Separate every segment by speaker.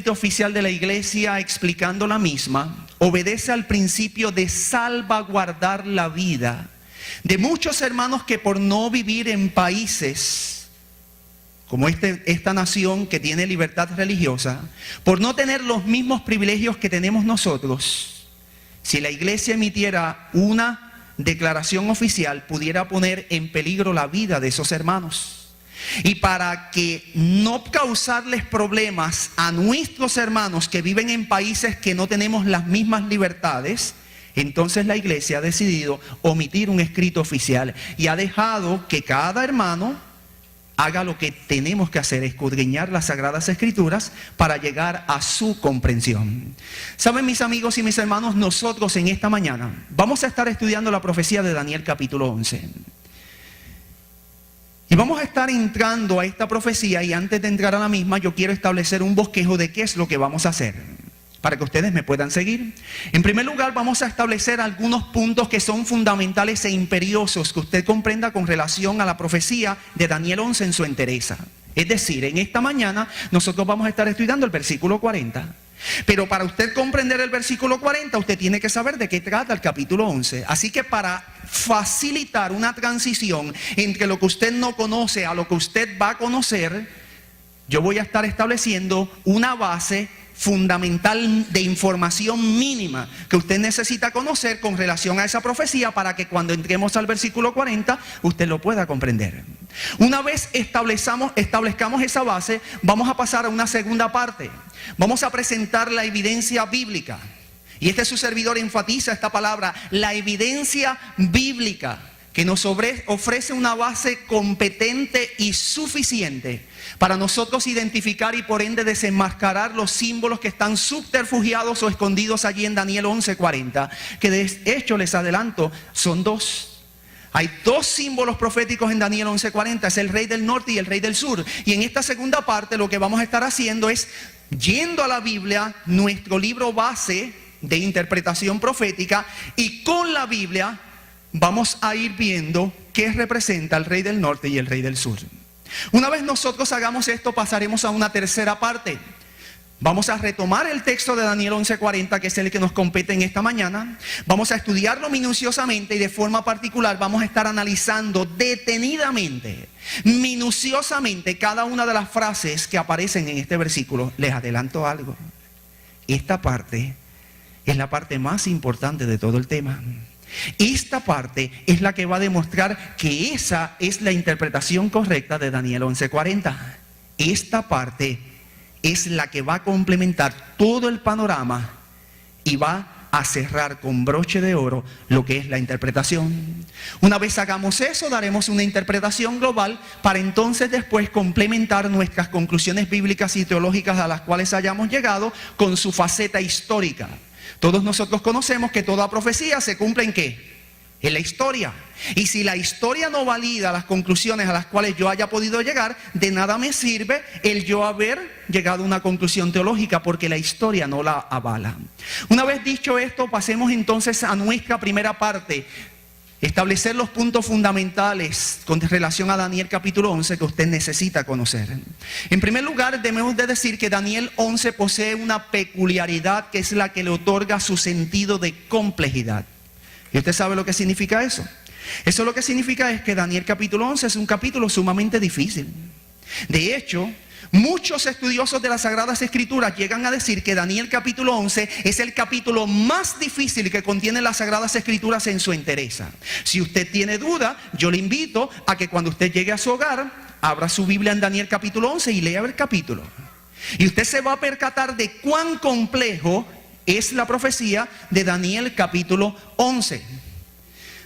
Speaker 1: escrito oficial de la iglesia explicando la misma, obedece al principio de salvaguardar la vida de muchos hermanos que por no vivir en países como esta nación que tiene libertad religiosa, por no tener los mismos privilegios que tenemos nosotros, si la iglesia emitiera una declaración oficial, pudiera poner en peligro la vida de esos hermanos. Y para que no causarles problemas a nuestros hermanos que viven en países que no tenemos las mismas libertades, entonces la iglesia ha decidido omitir un escrito oficial y ha dejado que cada hermano haga lo que tenemos que hacer, escudriñar las Sagradas Escrituras para llegar a su comprensión. Saben, mis amigos y mis hermanos, nosotros en esta mañana vamos a estar estudiando la profecía de Daniel capítulo 11. Y vamos a estar entrando a esta profecía, y antes de entrar a la misma yo quiero establecer un bosquejo de qué es lo que vamos a hacer, para que ustedes me puedan seguir. En primer lugar, vamos a establecer algunos puntos que son fundamentales e imperiosos que usted comprenda con relación a la profecía de Daniel 11 en su entereza. Es decir, en esta mañana nosotros vamos a estar estudiando el versículo 40. Pero para usted comprender el versículo 40, usted tiene que saber de qué trata el capítulo 11. Así que para facilitar una transición entre lo que usted no conoce a lo que usted va a conocer, yo voy a estar estableciendo una base fundamental de información mínima que usted necesita conocer con relación a esa profecía, para que cuando entremos al versículo 40 usted lo pueda comprender. Una vez establezcamos esa base, vamos a pasar a una segunda parte. Vamos a presentar la evidencia bíblica, y su servidor enfatiza esta palabra, la evidencia bíblica, que nos ofrece una base competente y suficiente para nosotros identificar y por ende desenmascarar los símbolos que están subterfugiados o escondidos allí en Daniel 11:40, que de hecho les adelanto, son dos. Hay dos símbolos proféticos en Daniel 11:40, es el rey del norte y el rey del sur. Y en esta segunda parte lo que vamos a estar haciendo es, yendo a la Biblia, nuestro libro base de interpretación profética, y con la Biblia vamos a ir viendo qué representa el rey del norte y el rey del sur. Una vez nosotros hagamos esto, pasaremos a una tercera parte. Vamos a retomar el texto de Daniel 11:40, que es el que nos compete en esta mañana. Vamos a estudiarlo minuciosamente, y de forma particular vamos a estar analizando detenidamente, minuciosamente, cada una de las frases que aparecen en este versículo. Les adelanto algo: esta parte es la parte más importante de todo el tema. Esta parte es la que va a demostrar que esa es la interpretación correcta de Daniel 11:40. Esta parte es la que va a complementar todo el panorama y va a cerrar con broche de oro lo que es la interpretación. Una vez hagamos eso, daremos una interpretación global para entonces después complementar nuestras conclusiones bíblicas y teológicas a las cuales hayamos llegado con su faceta histórica. Todos nosotros conocemos que toda profecía se cumple ¿en qué? En la historia. Y si la historia no valida las conclusiones a las cuales yo haya podido llegar, de nada me sirve el yo haber llegado a una conclusión teológica, porque la historia no la avala. Una vez dicho esto, pasemos entonces a nuestra primera parte. Establecer los puntos fundamentales con relación a Daniel capítulo 11 que usted necesita conocer. En primer lugar, debemos de decir que Daniel 11 posee una peculiaridad que es la que le otorga su sentido de complejidad. ¿Y usted sabe lo que significa eso? Eso lo que significa es que Daniel capítulo 11 es un capítulo sumamente difícil. De hecho, muchos estudiosos de las Sagradas Escrituras llegan a decir que Daniel capítulo 11 es el capítulo más difícil que contiene las Sagradas Escrituras en su entereza. Si usted tiene duda, yo le invito a que cuando usted llegue a su hogar, abra su Biblia en Daniel capítulo 11 y lea el capítulo. Y usted se va a percatar de cuán complejo es la profecía de Daniel capítulo 11.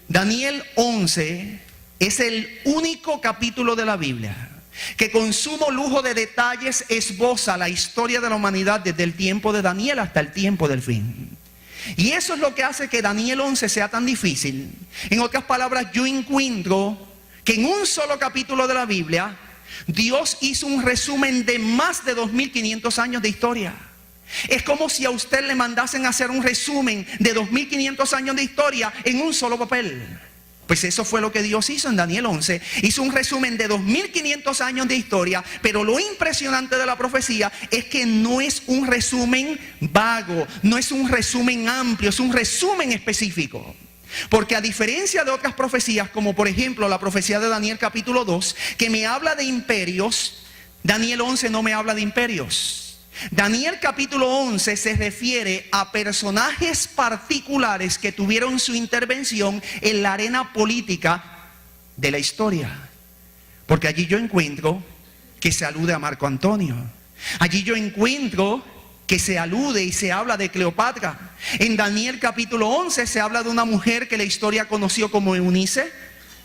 Speaker 1: Daniel 11 es el único capítulo de la Biblia que con sumo lujo de detalles esboza la historia de la humanidad desde el tiempo de Daniel hasta el tiempo del fin. Y eso es lo que hace que Daniel 11 sea tan difícil. En otras palabras, yo encuentro que en un solo capítulo de la Biblia Dios hizo un resumen de más de 2500 años de historia. Es como si a usted le mandasen a hacer un resumen de 2500 años de historia en un solo papel. Pues eso fue lo que Dios hizo en Daniel 11. Hizo un resumen de 2500 años de historia, pero lo impresionante de la profecía es que no es un resumen vago, no es un resumen amplio, es un resumen específico. Porque a diferencia de otras profecías, como por ejemplo la profecía de Daniel capítulo 2, que me habla de imperios, Daniel 11 no me habla de imperios. Daniel capítulo 11 se refiere a personajes particulares que tuvieron su intervención en la arena política de la historia. Porque allí yo encuentro que se alude a Marco Antonio. Allí yo encuentro que se alude y se habla de Cleopatra. En Daniel capítulo 11 se habla de una mujer que la historia conoció como Eunice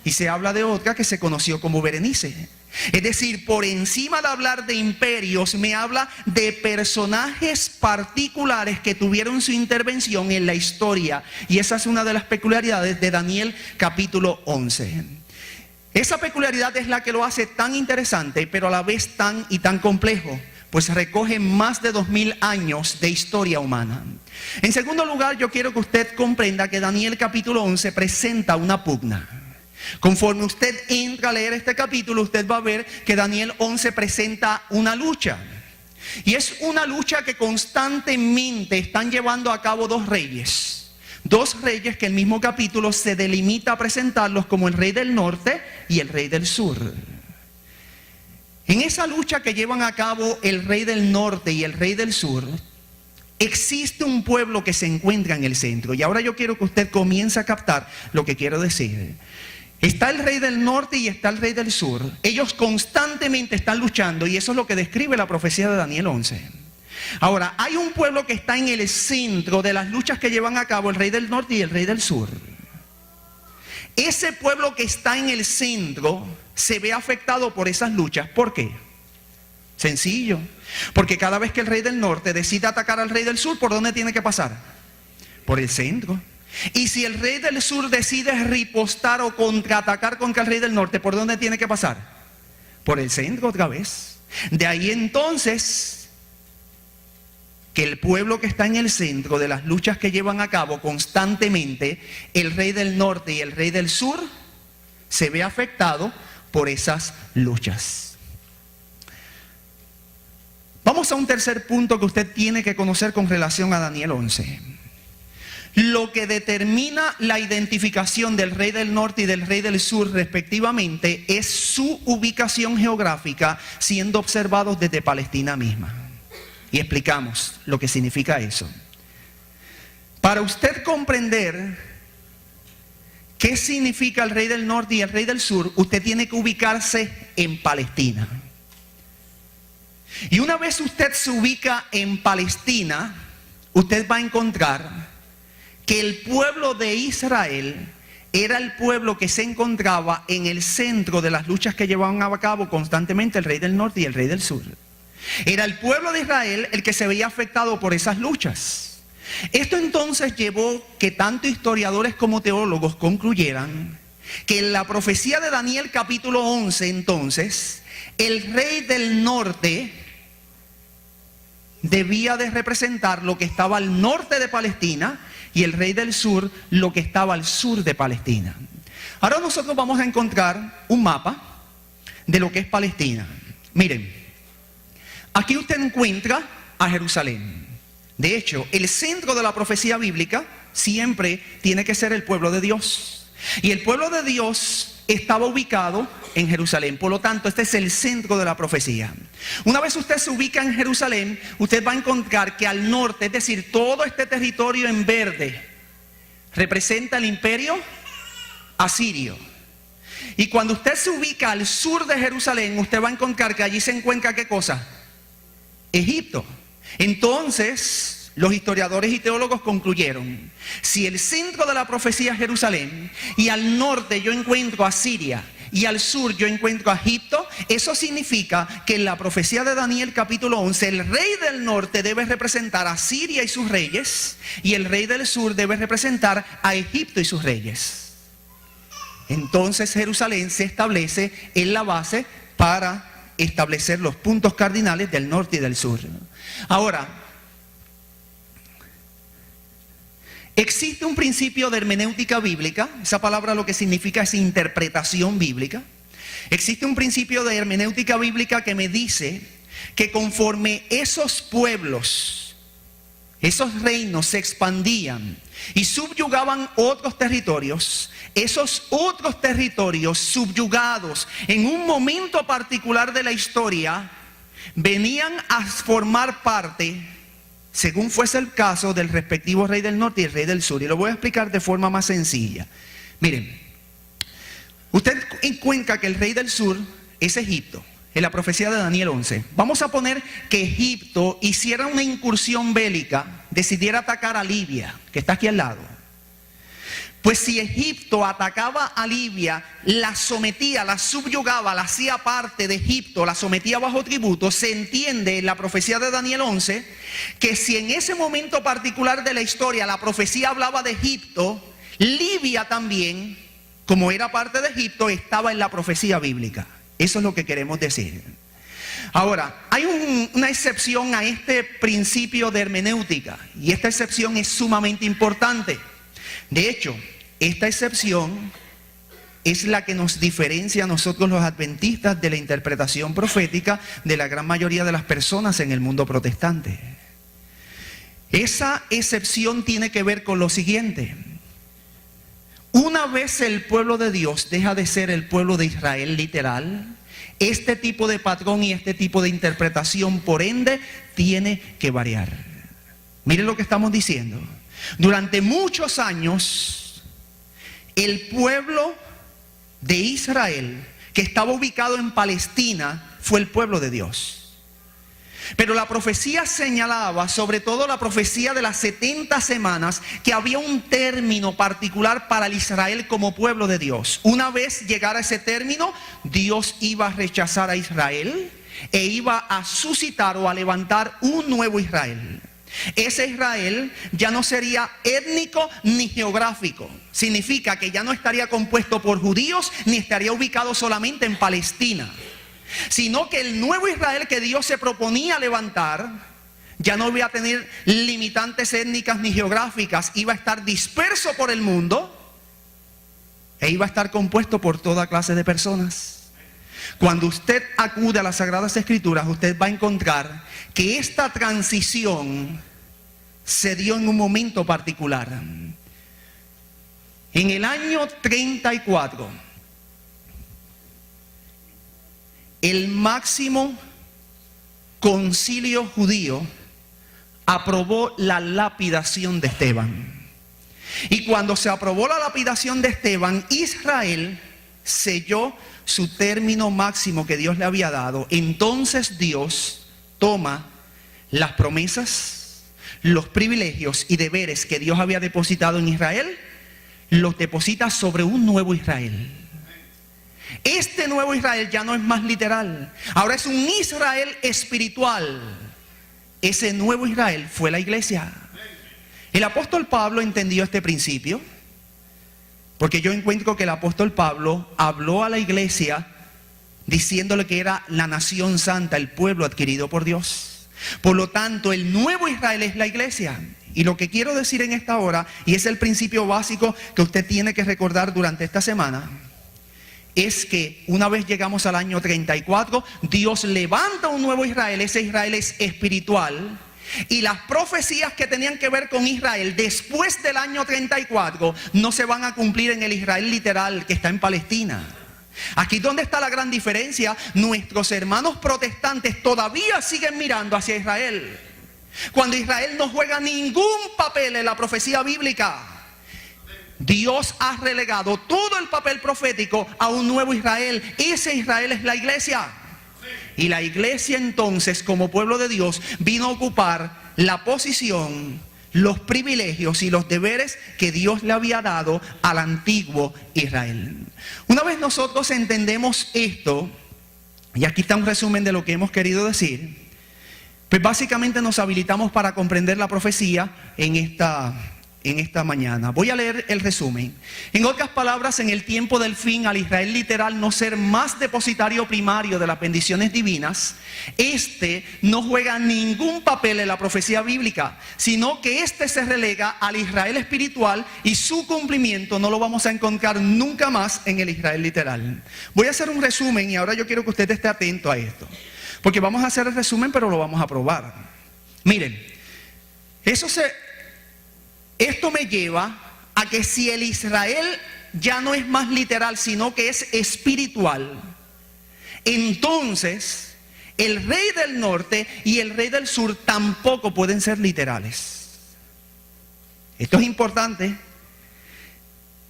Speaker 1: y se habla de otra que se conoció como Berenice. Es decir, por encima de hablar de imperios, me habla de personajes particulares que tuvieron su intervención en la historia. Y esa es una de las peculiaridades de Daniel capítulo 11. Esa peculiaridad es la que lo hace tan interesante, pero a la vez tan complejo, pues recoge más de 2000 años de historia humana. En segundo lugar, yo quiero que usted comprenda que Daniel capítulo 11 presenta una pugna. Conforme usted entra a leer este capítulo, usted va a ver que Daniel 11 presenta una lucha. Y es una lucha que constantemente están llevando a cabo dos reyes. Dos reyes que el mismo capítulo se delimita a presentarlos como el rey del norte y el rey del sur. En esa lucha que llevan a cabo el rey del norte y el rey del sur, existe un pueblo que se encuentra en el centro. Y ahora yo quiero que usted comience a captar lo que quiero decir. Está el rey del norte y está el rey del sur. Ellos constantemente están luchando y eso es lo que describe la profecía de Daniel 11. Ahora, hay un pueblo que está en el centro de las luchas que llevan a cabo el rey del norte y el rey del sur. Ese pueblo que está en el centro se ve afectado por esas luchas. ¿Por qué? Sencillo. Porque cada vez que el rey del norte decide atacar al rey del sur, ¿por dónde tiene que pasar? Por el centro. Y si el rey del sur decide ripostar o contraatacar contra el rey del norte, ¿por dónde tiene que pasar? Por el centro otra vez. De ahí entonces que el pueblo que está en el centro de las luchas que llevan a cabo constantemente, el rey del norte y el rey del sur, se ve afectado por esas luchas. Vamos a un tercer punto que usted tiene que conocer con relación a Daniel 11. Lo que determina la identificación del rey del norte y del rey del sur respectivamente es su ubicación geográfica siendo observados desde Palestina misma. Y explicamos lo que significa eso. Para usted comprender qué significa el rey del norte y el rey del sur, usted tiene que ubicarse en Palestina. Y una vez usted se ubica en Palestina, usted va a encontrar que el pueblo de Israel era el pueblo que se encontraba en el centro de las luchas que llevaban a cabo constantemente el rey del norte y el rey del sur. Era el pueblo de Israel el que se veía afectado por esas luchas. Esto entonces llevó que tanto historiadores como teólogos concluyeran que en la profecía de Daniel capítulo 11 entonces, el rey del norte debía de representar lo que estaba al norte de Palestina y el rey del sur lo que estaba al sur de Palestina. Ahora nosotros vamos a encontrar un mapa de lo que es Palestina. Miren, aquí usted encuentra a Jerusalén. De hecho, el centro de la profecía bíblica siempre tiene que ser el pueblo de Dios. Y el pueblo de Dios estaba ubicado en Jerusalén. Por lo tanto, este es el centro de la profecía. Una vez usted se ubica en Jerusalén, usted va a encontrar que al norte, es decir, todo este territorio en verde, representa el imperio asirio. Y cuando usted se ubica al sur de Jerusalén, usted va a encontrar que allí se encuentra ¿qué cosa? Egipto. Entonces, los historiadores y teólogos concluyeron, si el centro de la profecía es Jerusalén, y al norte yo encuentro a Siria, y al sur yo encuentro a Egipto, eso significa que en la profecía de Daniel capítulo 11, el rey del norte debe representar a Siria y sus reyes, y el rey del sur debe representar a Egipto y sus reyes. Entonces Jerusalén se establece en la base para establecer los puntos cardinales del norte y del sur. Ahora, Existe un principio de hermenéutica bíblica, esa palabra lo que significa es interpretación bíblica. Existe un principio de hermenéutica bíblica que me dice que conforme esos pueblos, esos reinos se expandían y subyugaban otros territorios, esos otros territorios subyugados en un momento particular de la historia venían a formar parte, según fuese el caso, del respectivo rey del norte y el rey del sur. Y lo voy a explicar de forma más sencilla. Miren, usted encuentra que el rey del sur es Egipto, en la profecía de Daniel 11. Vamos a poner que Egipto hiciera una incursión bélica, decidiera atacar a Libia, que está aquí al lado. Pues si Egipto atacaba a Libia, la sometía, la subyugaba, la hacía parte de Egipto, la sometía bajo tributo, se entiende en la profecía de Daniel 11 que si en ese momento particular de la historia la profecía hablaba de Egipto, Libia también, como era parte de Egipto, estaba en la profecía bíblica. Eso es lo que queremos decir. Ahora, hay una excepción a este principio de hermenéutica, y esta excepción es sumamente importante. De hecho, esta excepción es la que nos diferencia a nosotros los adventistas de la interpretación profética de la gran mayoría de las personas en el mundo protestante. Esa excepción tiene que ver con lo siguiente. Una vez el pueblo de Dios deja de ser el pueblo de Israel literal, este tipo de patrón y este tipo de interpretación, por ende, tiene que variar. Miren lo que estamos diciendo. Durante muchos años, el pueblo de Israel, que estaba ubicado en Palestina, fue el pueblo de Dios. Pero la profecía señalaba, sobre todo la profecía de las 70 semanas, que había un término particular para el Israel como pueblo de Dios. Una vez llegara ese término, Dios iba a rechazar a Israel e iba a suscitar o a levantar un nuevo Israel. Ese Israel ya no sería étnico ni geográfico. Significa que ya no estaría compuesto por judíos ni estaría ubicado solamente en Palestina, sino que el nuevo Israel que Dios se proponía levantar ya no iba a tener limitantes étnicas ni geográficas. Iba a estar disperso por el mundo e iba a estar compuesto por toda clase de personas. Cuando usted acude a las Sagradas Escrituras, usted va a encontrar que esta transición se dio en un momento particular. En el año 34, el máximo concilio judío aprobó la lapidación de Esteban. Y cuando se aprobó la lapidación de Esteban, Israel selló su término máximo que Dios le había dado. Entonces Dios toma las promesas, los privilegios y deberes que Dios había depositado en Israel, los deposita sobre un nuevo Israel. Este nuevo Israel ya no es más literal, ahora es un Israel espiritual. Ese nuevo Israel fue la iglesia. El apóstol Pablo entendió este principio, porque yo encuentro que el apóstol Pablo habló a la iglesia diciéndole que era la nación santa, el pueblo adquirido por Dios. Por lo tanto, el nuevo Israel es la iglesia. Y lo que quiero decir en esta hora, y es el principio básico que usted tiene que recordar durante esta semana, es que una vez llegamos al año 34, Dios levanta un nuevo Israel. Ese Israel es espiritual. Y las profecías que tenían que ver con Israel después del año 34 no se van a cumplir en el Israel literal que está en Palestina. Aquí donde está la gran diferencia. Nuestros hermanos protestantes todavía siguen mirando hacia Israel, cuando Israel no juega ningún papel en la profecía bíblica. Dios ha relegado todo el papel profético a un nuevo Israel. Ese Israel es la iglesia. Y la iglesia entonces, como pueblo de Dios, vino a ocupar la posición, los privilegios y los deberes que Dios le había dado al antiguo Israel. Una vez nosotros entendemos esto, y aquí está un resumen de lo que hemos querido decir, pues básicamente nos habilitamos para comprender la profecía en esta en esta mañana. Voy a leer el resumen. En otras palabras, en el tiempo del fin, al Israel literal no ser más depositario primario de las bendiciones divinas, este no juega ningún papel en la profecía bíblica, sino que este se relega al Israel espiritual y su cumplimiento no lo vamos a encontrar nunca más en el Israel literal. Voy a hacer un resumen y ahora yo quiero que usted esté atento a esto, porque vamos a hacer el resumen pero lo vamos a probar. Miren, esto me lleva a que si el Israel ya no es más literal, sino que es espiritual, entonces el rey del norte y el rey del sur tampoco pueden ser literales. Esto es importante.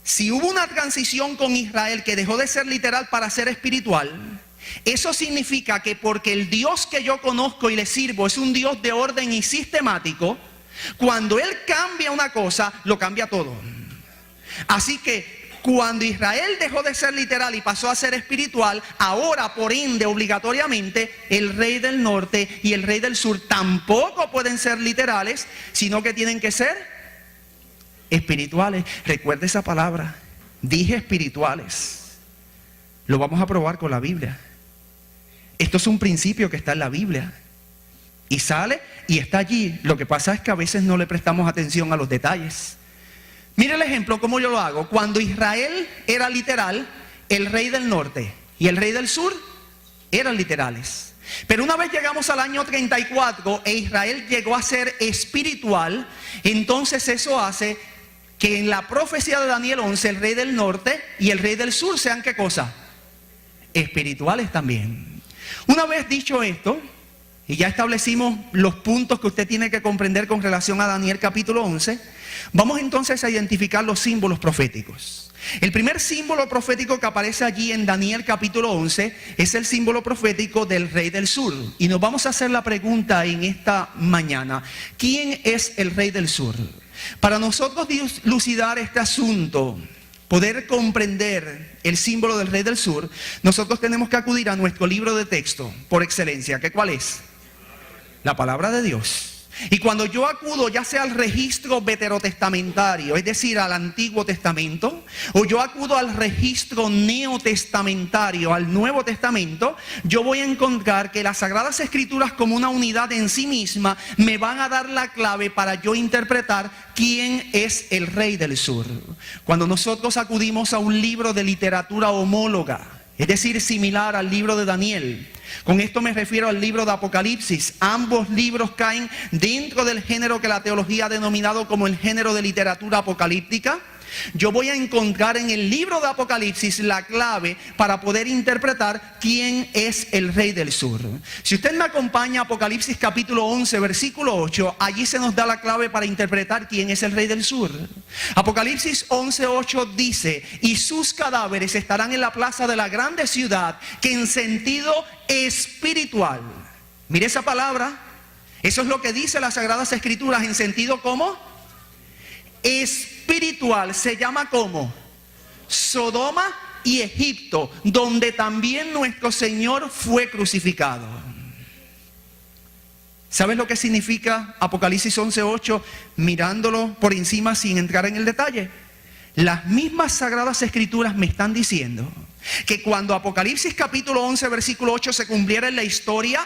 Speaker 1: Si hubo una transición con Israel que dejó de ser literal para ser espiritual, eso significa que porque el Dios que yo conozco y le sirvo es un Dios de orden y sistemático, cuando Él cambia una cosa, lo cambia todo. Así que cuando Israel dejó de ser literal y pasó a ser espiritual, ahora por ende obligatoriamente el rey del norte y el rey del sur tampoco pueden ser literales, sino que tienen que ser espirituales. Recuerde esa palabra, dije espirituales. Lo vamos a probar con la Biblia. Esto es un principio que está en la Biblia y sale y está allí. Lo que pasa es que a veces no le prestamos atención a los detalles. Mire el ejemplo, cómo yo lo hago. Cuando Israel era literal, el rey del norte y el rey del sur eran literales. Pero una vez llegamos al año 34 e Israel llegó a ser espiritual, entonces eso hace que en la profecía de Daniel 11 el rey del norte y el rey del sur sean ¿qué cosa? Espirituales también. Una vez dicho esto, y ya establecimos los puntos que usted tiene que comprender con relación a Daniel capítulo 11, vamos entonces a identificar los símbolos proféticos. El primer símbolo profético que aparece allí en Daniel capítulo 11 es el símbolo profético del rey del sur. Y nos vamos a hacer la pregunta en esta mañana: ¿quién es el rey del sur? Para nosotros dilucidar este asunto, poder comprender el símbolo del rey del sur, nosotros tenemos que acudir a nuestro libro de texto por excelencia. ¿Qué cuál es? La palabra de Dios. Y cuando yo acudo ya sea al registro veterotestamentario, es decir, al Antiguo Testamento, o yo acudo al registro neotestamentario, al Nuevo Testamento, yo voy a encontrar que las Sagradas Escrituras como una unidad en sí misma me van a dar la clave para yo interpretar quién es el rey del sur. Cuando nosotros acudimos a un libro de literatura homóloga, es decir, similar al libro de Daniel, con esto me refiero al libro de Apocalipsis. Ambos libros caen dentro del género que la teología ha denominado como el género de literatura apocalíptica. Yo voy a encontrar en el libro de Apocalipsis la clave para poder interpretar quién es el rey del sur. Si usted me acompaña a Apocalipsis capítulo 11, versículo 8, allí se nos da la clave para interpretar quién es el rey del sur. Apocalipsis 11, 8 dice: y sus cadáveres estarán en la plaza de la grande ciudad, que en sentido espiritual. Mire esa palabra. Eso es lo que dice las Sagradas Escrituras en sentido ¿cómo? Espiritual. Se llama ¿cómo? Sodoma y Egipto, donde también nuestro Señor fue crucificado. ¿Sabes lo que significa Apocalipsis 11:8? Mirándolo por encima sin entrar en el detalle. Las mismas Sagradas Escrituras me están diciendo que cuando Apocalipsis capítulo 11 versículo 8 se cumpliera en la historia,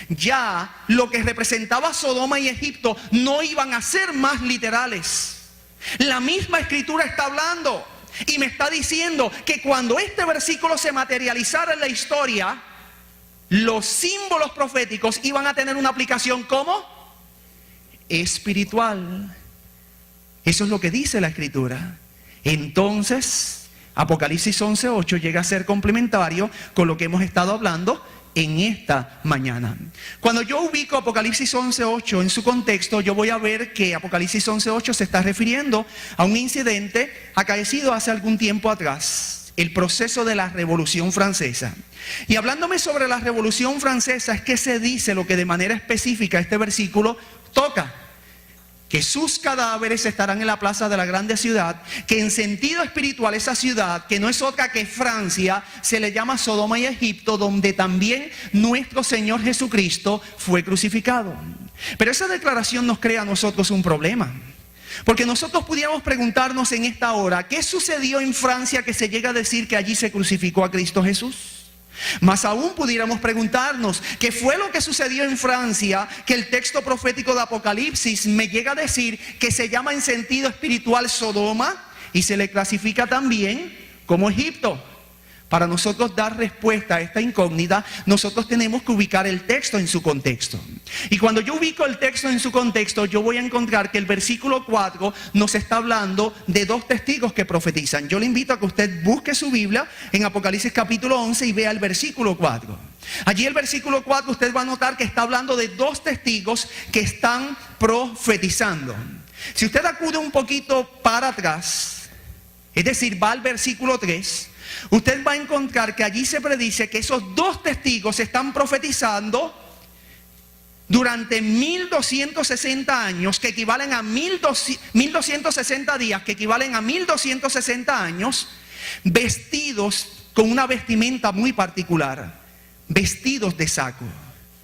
Speaker 1: ya lo que representaba Sodoma y Egipto no iban a ser más literales. La misma Escritura está hablando y me está diciendo que cuando este versículo se materializara en la historia, los símbolos proféticos iban a tener una aplicación ¿cómo? Espiritual. Eso es lo que dice la Escritura. Entonces, Apocalipsis 11:8 llega a ser complementario con lo que hemos estado hablando en esta mañana. Cuando yo ubico Apocalipsis 11:8 en su contexto, yo voy a ver que Apocalipsis 11:8 se está refiriendo a un incidente acaecido hace algún tiempo atrás, el proceso de la Revolución Francesa. Y hablándome sobre la Revolución Francesa, es que se dice lo que de manera específica este versículo toca: que sus cadáveres estarán en la plaza de la grande ciudad, que en sentido espiritual esa ciudad, que no es otra que Francia, se le llama Sodoma y Egipto, donde también nuestro Señor Jesucristo fue crucificado. Pero esa declaración nos crea a nosotros un problema, Porque nosotros pudiéramos preguntarnos en esta hora, ¿qué sucedió en Francia que se llega a decir que allí se crucificó a Cristo Jesús? Más aún pudiéramos preguntarnos, ¿qué fue lo que sucedió en Francia que el texto profético de Apocalipsis me llega a decir que se llama en sentido espiritual Sodoma y se le clasifica también como Egipto? Para nosotros dar respuesta a esta incógnita, nosotros tenemos que ubicar el texto en su contexto. Y cuando yo ubico el texto en su contexto, yo voy a encontrar que el versículo 4 nos está hablando de dos testigos que profetizan. Yo le invito a que usted busque su Biblia en Apocalipsis capítulo 11 y vea el versículo 4. Allí el versículo 4 usted va a notar que está hablando de dos testigos que están profetizando. Si usted acude un poquito para atrás, es decir, va al versículo 3, usted va a encontrar que allí se predice que esos dos testigos están profetizando durante 1260 años, que equivalen a 1260 días, que equivalen a 1260 años, vestidos con una vestimenta muy particular, vestidos de saco,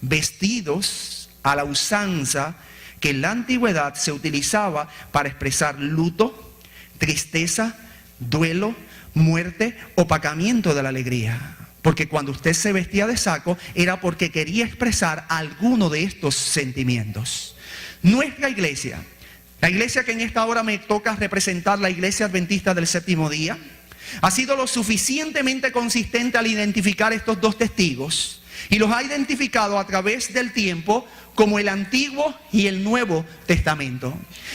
Speaker 1: vestidos a la usanza que en la antigüedad se utilizaba para expresar luto, tristeza, duelo, muerte, opacamiento de la alegría. Porque cuando usted se vestía de saco era porque quería expresar alguno de estos sentimientos. Nuestra iglesia, la iglesia que en esta hora me toca representar, la iglesia adventista del séptimo día, ha sido lo suficientemente consistente al identificar estos dos testigos y los ha identificado a través del tiempo como el Antiguo y el Nuevo Testamento.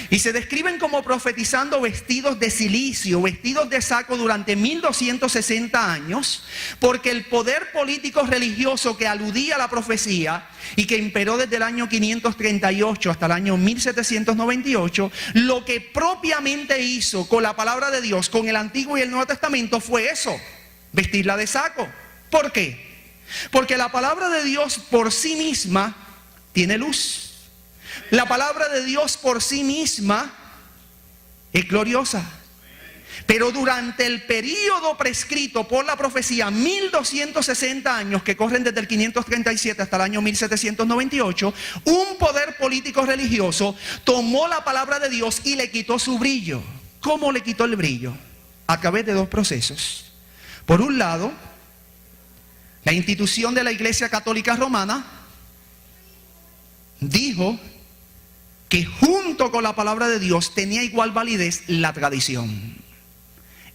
Speaker 1: Y se describen como profetizando vestidos de cilicio, vestidos de saco durante 1260 años, porque el poder político religioso que aludía a la profecía y que imperó desde el año 538 hasta el año 1798, lo que propiamente hizo con la palabra de Dios, con el Antiguo y el Nuevo Testamento, fue eso, vestirla de saco. ¿Por qué? Porque la palabra de Dios por sí misma tiene luz. La palabra de Dios por sí misma es gloriosa. Pero durante el período prescrito por la profecía, 1260 años que corren desde el 537 hasta el año 1798, un poder político religioso tomó la palabra de Dios y le quitó su brillo. ¿Cómo le quitó el brillo? A través de dos procesos. Por un lado, la institución de la Iglesia Católica Romana dijo que junto con la palabra de Dios tenía igual validez la tradición.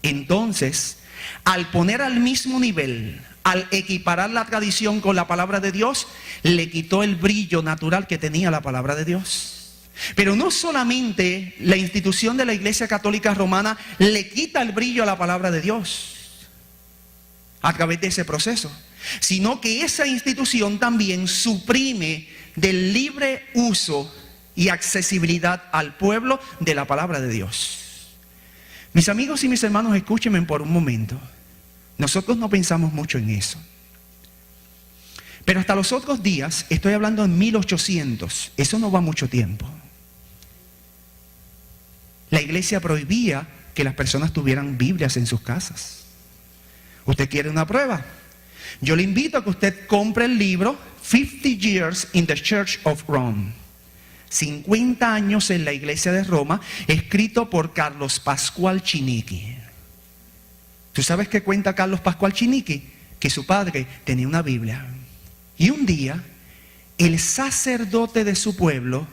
Speaker 1: Entonces, al poner al mismo nivel, al equiparar la tradición con la palabra de Dios, le quitó el brillo natural que tenía la palabra de Dios. Pero no solamente la institución de la Iglesia Católica Romana le quita el brillo a la palabra de Dios a través de ese proceso, sino que esa institución también suprime del libre uso y accesibilidad al pueblo de la palabra de Dios. Mis amigos y mis hermanos, escúchenme por un momento. Nosotros no pensamos mucho en eso. Pero hasta los otros días, estoy hablando en 1800, eso no va mucho tiempo, la iglesia prohibía que las personas tuvieran Biblias en sus casas. ¿Usted quiere una prueba? Yo le invito a que usted compre el libro 50 Years in the Church of Rome, 50 años en la iglesia de Roma, escrito por Carlos Pascual Chinichi. ¿Tú sabes qué cuenta Carlos Pascual Chinichi? Que su padre tenía una Biblia. Y un día, el sacerdote de su pueblo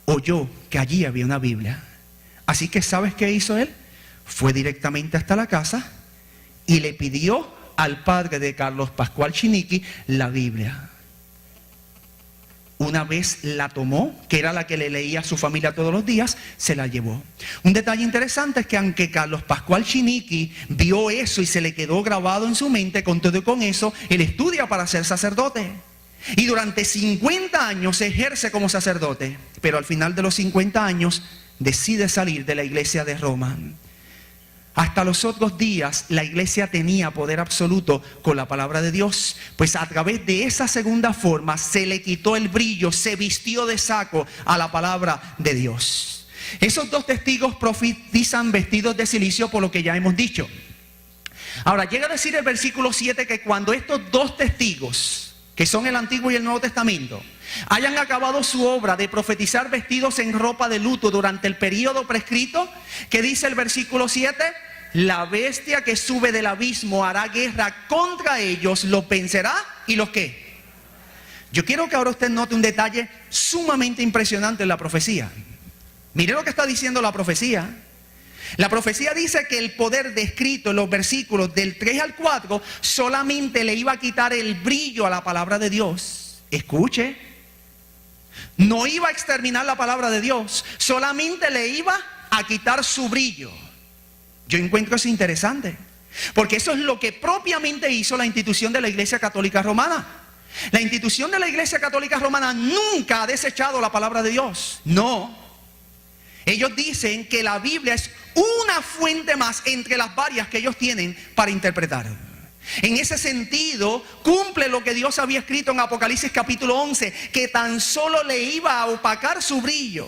Speaker 1: oyó que allí había una Biblia. Así que, ¿sabes qué hizo él? Fue directamente hasta la casa y le pidió al padre de Carlos Pascual Chinichi la Biblia. Una vez la tomó, que era la que le leía a su familia todos los días, se la llevó. Un detalle interesante es que aunque Carlos Pascual Chinichi vio eso y se le quedó grabado en su mente, con todo y con eso, él estudia para ser sacerdote. Y durante 50 años se ejerce como sacerdote, pero al final de los 50 años decide salir de la iglesia de Roma. Hasta los otros días la iglesia tenía poder absoluto con la palabra de Dios, pues a través de esa segunda forma se le quitó el brillo, se vistió de saco a la palabra de Dios. Esos dos testigos profetizan vestidos de cilicio, por lo que ya hemos dicho. Ahora llega a decir el versículo 7 que cuando estos dos testigos que son el Antiguo y el Nuevo Testamento, hayan acabado su obra de profetizar vestidos en ropa de luto durante el periodo prescrito, que dice el versículo 7, la bestia que sube del abismo hará guerra contra ellos, los vencerá y los ¿qué? Yo quiero que ahora usted note un detalle sumamente impresionante en la profecía. Mire lo que está diciendo la profecía. La profecía dice que el poder descrito en los versículos del 3 al 4 solamente le iba a quitar el brillo a la palabra de Dios. Escuche, no iba a exterminar la palabra de Dios, solamente le iba a quitar su brillo. Yo encuentro eso interesante, porque eso es lo que propiamente hizo la institución de la Iglesia Católica Romana. La institución de la Iglesia Católica Romana nunca ha desechado la palabra de Dios, no. Ellos dicen que la Biblia es una fuente más entre las varias que ellos tienen para interpretar. En ese sentido, cumple lo que Dios había escrito en Apocalipsis capítulo 11, que tan solo le iba a opacar su brillo.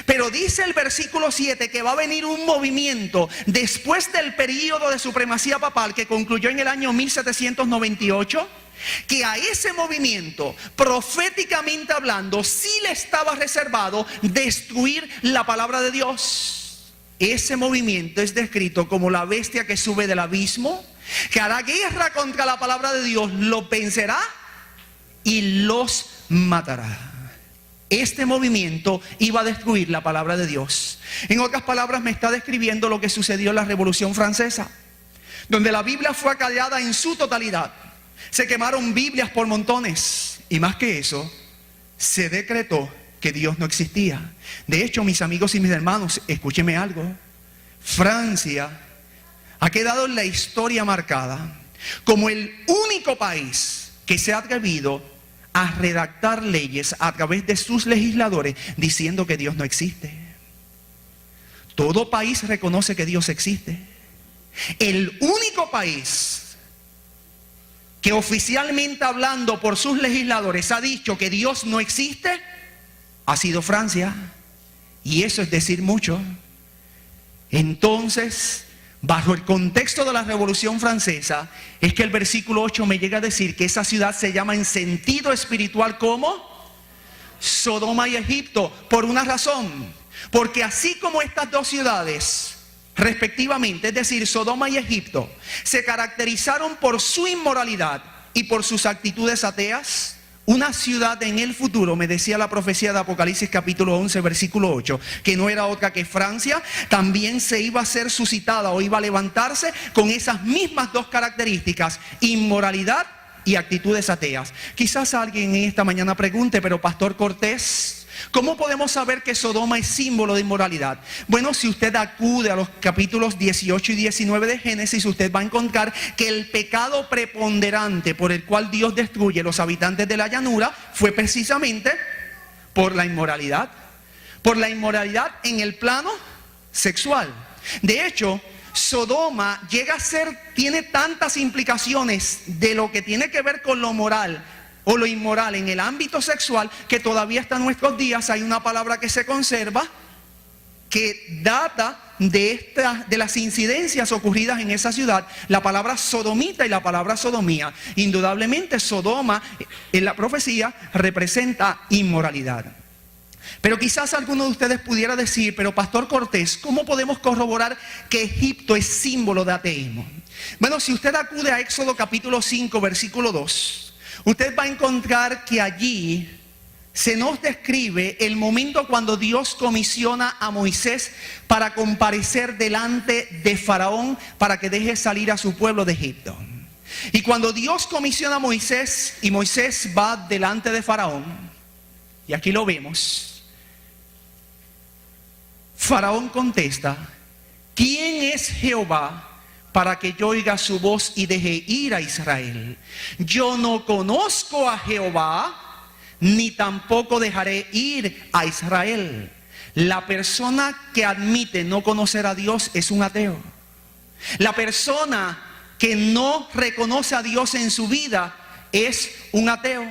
Speaker 1: Pero dice el versículo 7 que va a venir un movimiento después del período de supremacía papal que concluyó en el año 1798, que a ese movimiento, proféticamente hablando, sí le estaba reservado destruir la palabra de Dios. Ese movimiento es descrito como la bestia que sube del abismo, que hará guerra contra la palabra de Dios, los vencerá y los matará. Este movimiento iba a destruir la palabra de Dios. En otras palabras, me está describiendo lo que sucedió en la Revolución Francesa, donde la Biblia fue acallada en su totalidad. Se quemaron Biblias por montones, y más que eso, se decretó que Dios no existía. De hecho, mis amigos y mis hermanos, escúcheme algo. Francia ha quedado en la historia marcada como el único país que se ha atrevido a redactar leyes a través de sus legisladores diciendo que Dios no existe. Todo país reconoce que Dios existe. El único país que oficialmente hablando por sus legisladores ha dicho que Dios no existe ha sido Francia. Y eso es decir mucho. Entonces, bajo el contexto de la Revolución Francesa, es que el versículo 8 me llega a decir que esa ciudad se llama en sentido espiritual como Sodoma y Egipto, por una razón. Porque así como estas dos ciudades, respectivamente, es decir, Sodoma y Egipto, se caracterizaron por su inmoralidad y por sus actitudes ateas, una ciudad en el futuro, me decía la profecía de Apocalipsis capítulo 11 versículo 8, que no era otra que Francia, también se iba a ser suscitada o iba a levantarse con esas mismas dos características, inmoralidad y actitudes ateas. Quizás alguien en esta mañana pregunte, pero Pastor Cortés, ¿cómo podemos saber que Sodoma es símbolo de inmoralidad? Bueno, si usted acude a los capítulos 18 y 19 de Génesis, usted va a encontrar que el pecado preponderante por el cual Dios destruye a los habitantes de la llanura fue precisamente por la inmoralidad. Por la inmoralidad en el plano sexual. De hecho, Sodoma llega a ser, tiene tantas implicaciones de lo que tiene que ver con lo moral o lo inmoral en el ámbito sexual, que todavía hasta nuestros días hay una palabra que se conserva que data de las incidencias ocurridas en esa ciudad, la palabra sodomita y la palabra sodomía. Indudablemente Sodoma en la profecía representa inmoralidad. Pero quizás alguno de ustedes pudiera decir, pero Pastor Cortés, ¿cómo podemos corroborar que Egipto es símbolo de ateísmo? Bueno, si usted acude a Éxodo capítulo 5 versículo 2, usted va a encontrar que allí se nos describe el momento cuando Dios comisiona a Moisés para comparecer delante de Faraón para que deje salir a su pueblo de Egipto. Y cuando Dios comisiona a Moisés y Moisés va delante de Faraón, y aquí lo vemos, Faraón contesta, ¿quién es Jehová para que yo oiga su voz y deje ir a Israel? Yo no conozco a Jehová, ni tampoco dejaré ir a Israel. La persona que admite no conocer a Dios es un ateo. La persona que no reconoce a Dios en su vida es un ateo.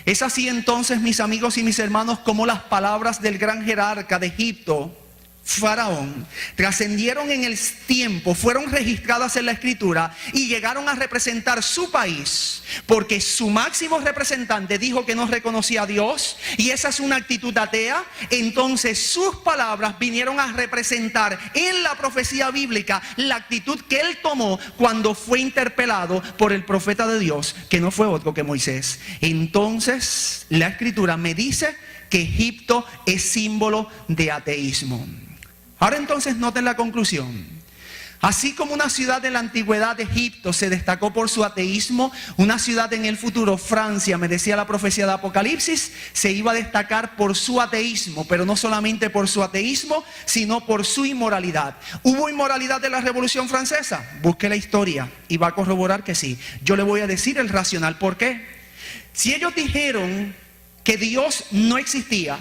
Speaker 1: Es así entonces, mis amigos y mis hermanos, como las palabras del gran jerarca de Egipto Faraón, trascendieron en el tiempo, fueron registradas en la escritura y llegaron a representar su país, porque su máximo representante dijo que no reconocía a Dios, y esa es una actitud atea. Entonces sus palabras vinieron a representar en la profecía bíblica la actitud que él tomó cuando fue interpelado por el profeta de Dios, que no fue otro que Moisés. Entonces la escritura me dice que Egipto es símbolo de ateísmo. Ahora entonces noten la conclusión. Así como una ciudad de la antigüedad de Egipto se destacó por su ateísmo, una ciudad en el futuro, Francia, me decía la profecía de Apocalipsis, se iba a destacar por su ateísmo, pero no solamente por su ateísmo, sino por su inmoralidad. ¿Hubo inmoralidad de la Revolución Francesa? Busque la historia y va a corroborar que sí. Yo le voy a decir el racional. ¿Por qué? Si ellos dijeron que Dios no existía,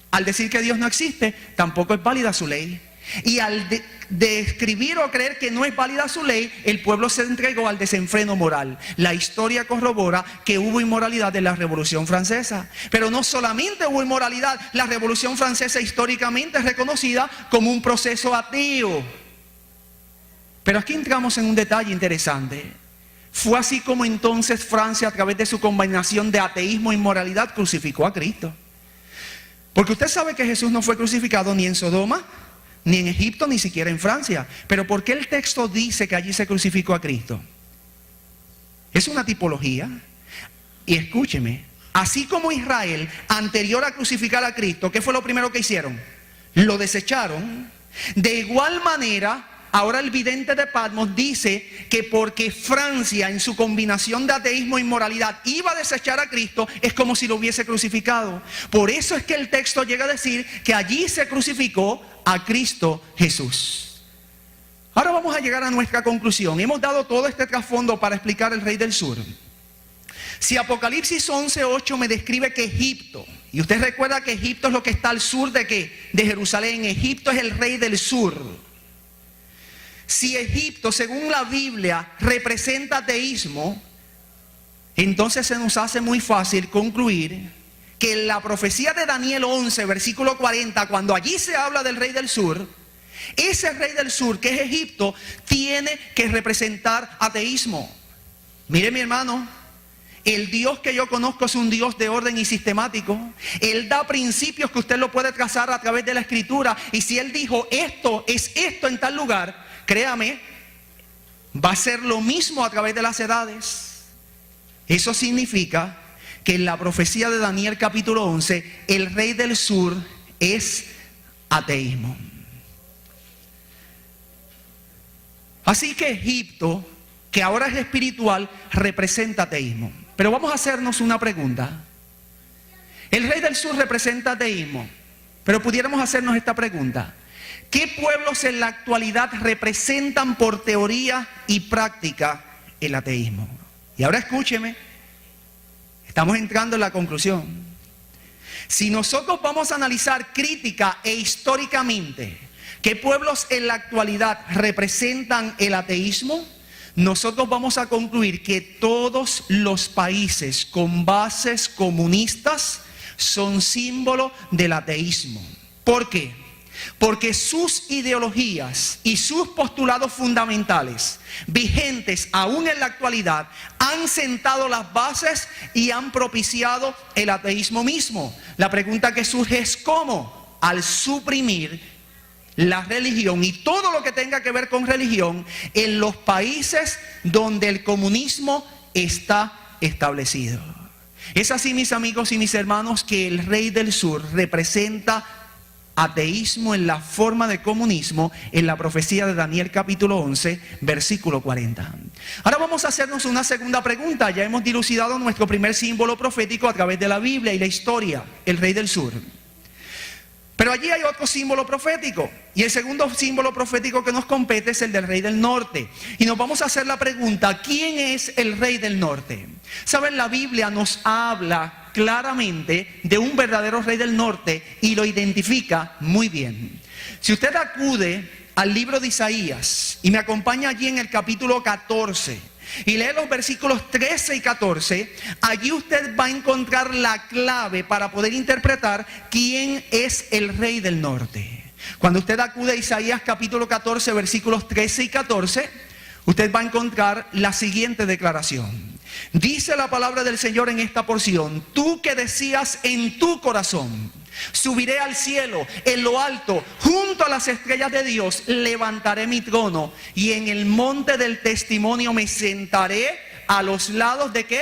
Speaker 1: al decir que Dios no existe, tampoco es válida su ley. Y al describir o creer que no es válida su ley, el pueblo se entregó al desenfreno moral. La historia corrobora que hubo inmoralidad en la Revolución Francesa. Pero no solamente hubo inmoralidad, la Revolución Francesa históricamente es reconocida como un proceso ateo. Pero aquí entramos en un detalle interesante. Fue así como entonces Francia, a través de su combinación de ateísmo e inmoralidad, crucificó a Cristo. Porque usted sabe que Jesús no fue crucificado ni en Sodoma, ni en Egipto, ni siquiera en Francia. Pero ¿por qué el texto dice que allí se crucificó a Cristo? Es una tipología. Y escúcheme, así como Israel, anterior a crucificar a Cristo, ¿qué fue lo primero que hicieron? Lo desecharon. De igual manera, ahora el vidente de Patmos dice que porque Francia, en su combinación de ateísmo e inmoralidad, iba a desechar a Cristo, es como si lo hubiese crucificado. Por eso es que el texto llega a decir que allí se crucificó a Cristo Jesús. Ahora vamos a llegar a nuestra conclusión. Hemos dado todo este trasfondo para explicar el rey del sur. Si Apocalipsis 11:8 me describe que Egipto, y usted recuerda que Egipto es lo que está al sur de ¿qué? De Jerusalén. Egipto es el rey del sur. Si Egipto, según la Biblia, representa ateísmo, entonces se nos hace muy fácil concluir que en la profecía de Daniel 11, versículo 40, cuando allí se habla del rey del sur, ese rey del sur, que es Egipto, tiene que representar ateísmo. Mire, mi hermano, el Dios que yo conozco es un Dios de orden y sistemático. Él da principios que usted lo puede trazar a través de la escritura. Y si Él dijo esto es esto en tal lugar, créame, va a ser lo mismo a través de las edades. Eso significa que en la profecía de Daniel capítulo 11, el rey del sur es ateísmo. Así que Egipto, que ahora es espiritual, representa ateísmo. Pero vamos a hacernos una pregunta. El rey del sur representa ateísmo, pero pudiéramos hacernos esta pregunta. ¿Qué pueblos en la actualidad representan por teoría y práctica el ateísmo? Y ahora escúcheme, estamos entrando en la conclusión. Si nosotros vamos a analizar crítica e históricamente qué pueblos en la actualidad representan el ateísmo, nosotros vamos a concluir que todos los países con bases comunistas son símbolo del ateísmo. ¿Por qué? Porque sus ideologías y sus postulados fundamentales, vigentes aún en la actualidad, han sentado las bases y han propiciado el ateísmo mismo. La pregunta que surge es ¿cómo? Al suprimir la religión y todo lo que tenga que ver con religión en los países donde el comunismo está establecido. Es así, mis amigos y mis hermanos, que el rey del sur representa ateísmo en la forma de comunismo en la profecía de Daniel capítulo 11, versículo 40. Ahora vamos a hacernos una segunda pregunta. Ya hemos dilucidado nuestro primer símbolo profético a través de la Biblia y la historia, el rey del sur. Pero allí hay otro símbolo profético. Y el segundo símbolo profético que nos compete es el del rey del norte. Y nos vamos a hacer la pregunta, ¿quién es el rey del norte? Saben, la Biblia nos habla claramente de un verdadero rey del norte y lo identifica muy bien. Si usted acude al libro de Isaías y me acompaña allí en el capítulo 14 y lee los versículos 13 y 14, allí usted va a encontrar la clave para poder interpretar quién es el rey del norte. Cuando usted acude a Isaías capítulo 14, versículos 13 y 14, usted va a encontrar la siguiente declaración. Dice la palabra del Señor en esta porción: tú que decías en tu corazón, subiré al cielo, en lo alto, junto a las estrellas de Dios, levantaré mi trono, y en el monte del testimonio me sentaré a los lados ¿de qué?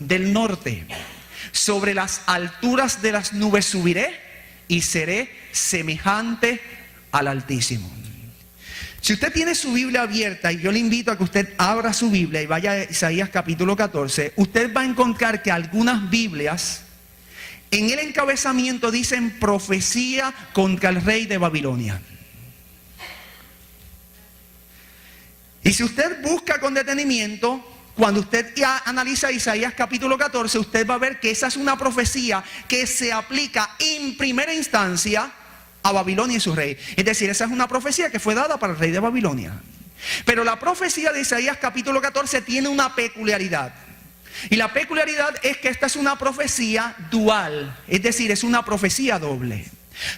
Speaker 1: Del norte. Sobre las alturas de las nubes subiré y seré semejante al Altísimo. Si usted tiene su Biblia abierta, y yo le invito a que usted abra su Biblia y vaya a Isaías capítulo 14, usted va a encontrar que algunas Biblias en el encabezamiento dicen profecía contra el rey de Babilonia. Y si usted busca con detenimiento, cuando usted ya analiza Isaías capítulo 14, usted va a ver que esa es una profecía que se aplica en primera instancia a Babilonia y su rey. Es decir, esa es una profecía que fue dada para el rey de Babilonia. Pero la profecía de Isaías capítulo 14 tiene una peculiaridad. Y la peculiaridad es que esta es una profecía dual. Es decir, es una profecía doble.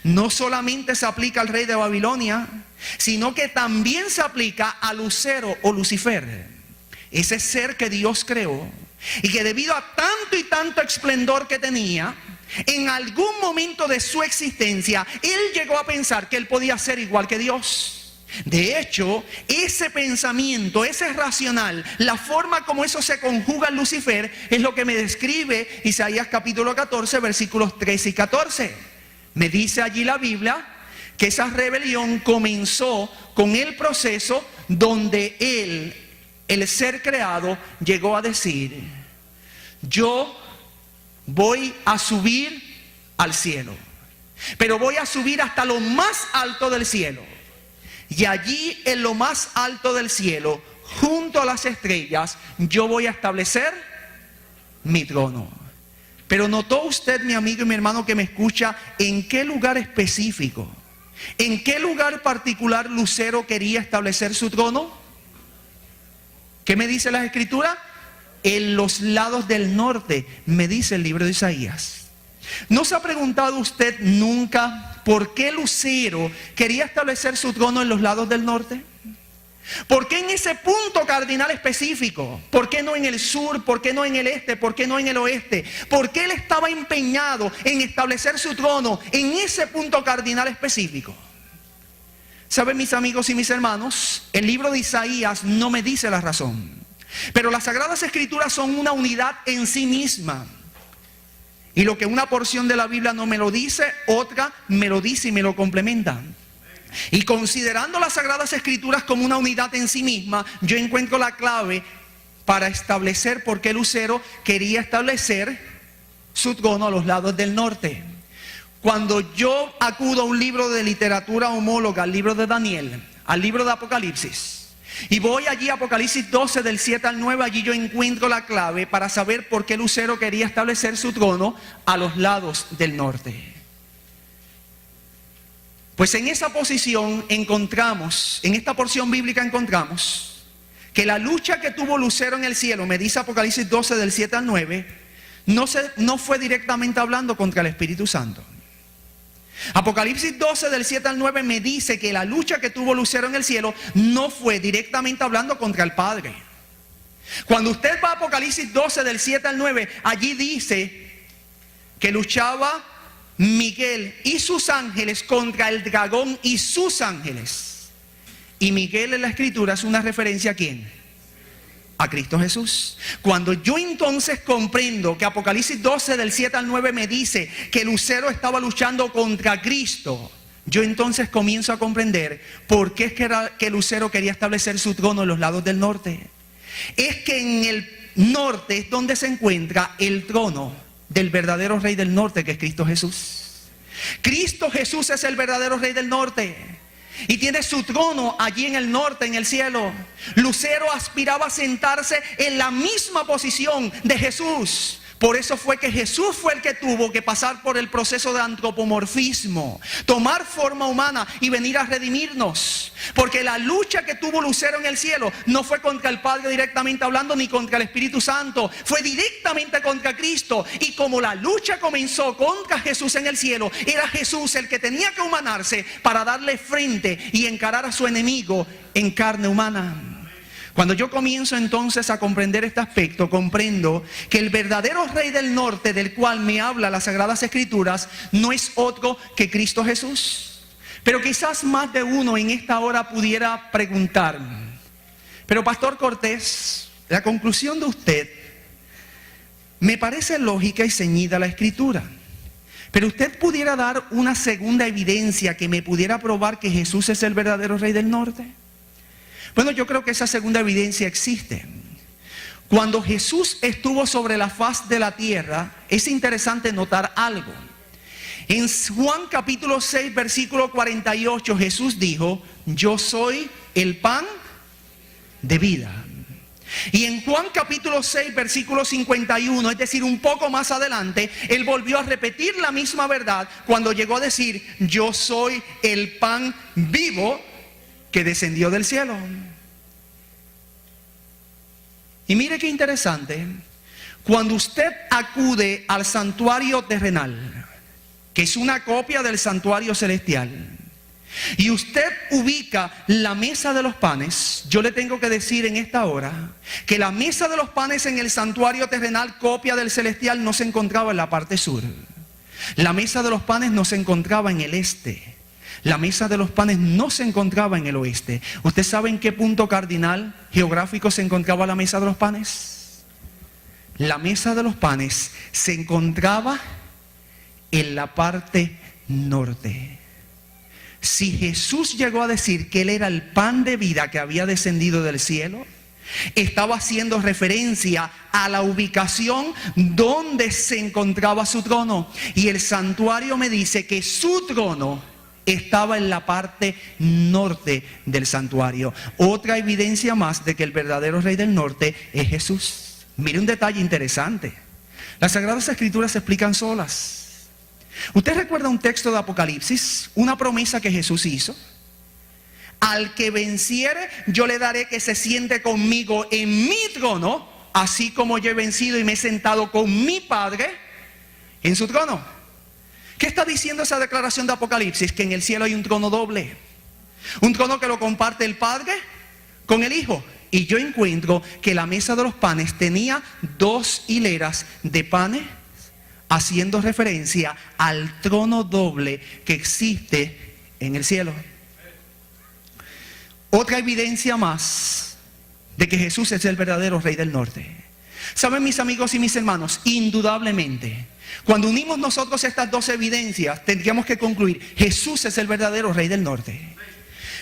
Speaker 1: No solamente se aplica al rey de Babilonia, sino que también se aplica a Lucero o Lucifer, ese ser que Dios creó y que debido a tanto y tanto esplendor que tenía, en algún momento de su existencia, él llegó a pensar que él podía ser igual que Dios. De hecho, ese pensamiento, ese racional, la forma como eso se conjuga en Lucifer, es lo que me describe Isaías capítulo 14, versículos 13 y 14. Me dice allí la Biblia que esa rebelión comenzó con el proceso donde él, el ser creado, llegó a decir: yo voy a subir al cielo, pero voy a subir hasta lo más alto del cielo. Y allí en lo más alto del cielo, junto a las estrellas, yo voy a establecer mi trono. Pero ¿notó usted, mi amigo y mi hermano que me escucha, en qué lugar específico, en qué lugar particular Lucero quería establecer su trono? ¿Qué me dice la Escritura? En los lados del norte, me dice el libro de Isaías. ¿No se ha preguntado usted nunca por qué Lucero quería establecer su trono en los lados del norte? ¿Por qué en ese punto cardinal específico? ¿Por qué no en el sur? ¿Por qué no en el este? ¿Por qué no en el oeste? ¿Por qué él estaba empeñado en establecer su trono en ese punto cardinal específico? ¿Saben, mis amigos y mis hermanos? El libro de Isaías no me dice la razón, pero las Sagradas Escrituras son una unidad en sí misma. Y lo que una porción de la Biblia no me lo dice, otra me lo dice y me lo complementa. Y considerando las Sagradas Escrituras como una unidad en sí misma, yo encuentro la clave para establecer por qué Lucero quería establecer su trono a los lados del norte. Cuando yo acudo a un libro de literatura homóloga, al libro de Daniel, al libro de Apocalipsis, y voy allí a Apocalipsis 12 del 7 al 9, allí yo encuentro la clave para saber por qué Lucero quería establecer su trono a los lados del norte. Pues en esa posición encontramos, en esta porción bíblica encontramos que la lucha que tuvo Lucero en el cielo, me dice Apocalipsis 12 del 7 al 9, no fue directamente hablando contra el Espíritu Santo. Apocalipsis 12 del 7 al 9 me dice que la lucha que tuvo Lucero en el cielo no fue directamente hablando contra el Padre. Cuando usted va a Apocalipsis 12 del 7 al 9, allí dice que luchaba Miguel y sus ángeles contra el dragón y sus ángeles. Y Miguel en la Escritura es una referencia ¿a quién? A Cristo Jesús. Cuando yo entonces comprendo que Apocalipsis 12 del 7 al 9 me dice que Lucero estaba luchando contra Cristo, yo entonces comienzo a comprender por qué es que Lucero quería establecer su trono en los lados del norte. Es que en el norte es donde se encuentra el trono del verdadero rey del norte, que es Cristo Jesús. Cristo Jesús es el verdadero rey del norte y tiene su trono allí en el norte, en el cielo. Lucero aspiraba a sentarse en la misma posición de Jesús, Por eso fue que Jesús fue el que tuvo que pasar por el proceso de antropomorfismo, tomar forma humana y venir a redimirnos. Porque la lucha que tuvo Lucero en el cielo no fue contra el Padre directamente hablando, ni contra el Espíritu Santo, fue directamente contra Cristo. Y como la lucha comenzó contra Jesús en el cielo, era Jesús el que tenía que humanarse para darle frente y encarar a su enemigo en carne humana. Cuando yo comienzo entonces a comprender este aspecto, comprendo que el verdadero Rey del Norte del cual me habla las Sagradas Escrituras no es otro que Cristo Jesús. Pero quizás más de uno en esta hora pudiera preguntar: pero Pastor Cortés, la conclusión de usted me parece lógica y ceñida a la Escritura, pero usted pudiera dar una segunda evidencia que me pudiera probar que Jesús es el verdadero Rey del Norte. Bueno, yo creo que esa segunda evidencia existe. Cuando Jesús estuvo sobre la faz de la tierra, es interesante notar algo. En Juan capítulo 6, versículo 48, Jesús dijo: yo soy el pan de vida. Y en Juan capítulo 6, versículo 51, es decir, un poco más adelante, Él volvió a repetir la misma verdad cuando llegó a decir: yo soy el pan vivo que descendió del cielo. Y mire qué interesante, cuando usted acude al santuario terrenal, que es una copia del santuario celestial, y usted ubica la mesa de los panes, yo le tengo que decir en esta hora que la mesa de los panes en el santuario terrenal, copia del celestial, no se encontraba en la parte sur. La mesa de los panes no se encontraba en el este. La mesa de los panes no se encontraba en el oeste. ¿Usted sabe en qué punto cardinal geográfico se encontraba la mesa de los panes? La mesa de los panes se encontraba en la parte norte. Si Jesús llegó a decir que Él era el pan de vida que había descendido del cielo, estaba haciendo referencia a la ubicación donde se encontraba su trono. Y el santuario me dice que su trono estaba en la parte norte del santuario. Otra evidencia más de que el verdadero Rey del Norte es Jesús. Mire un detalle interesante. Las Sagradas Escrituras se explican solas. ¿Usted recuerda un texto de Apocalipsis? Una promesa que Jesús hizo: al que venciere, yo le daré que se siente conmigo en mi trono, así como yo he vencido y me he sentado con mi Padre en su trono. ¿Qué está diciendo esa declaración de Apocalipsis? Que en el cielo hay un trono doble. Un trono que lo comparte el Padre con el Hijo. Y yo encuentro que la mesa de los panes tenía 2 hileras de panes, haciendo referencia al trono doble que existe en el cielo. Otra evidencia más de que Jesús es el verdadero Rey del Norte. ¿Saben, mis amigos y mis hermanos? Indudablemente, cuando unimos nosotros estas 2 evidencias, tendríamos que concluir: Jesús es el verdadero Rey del Norte.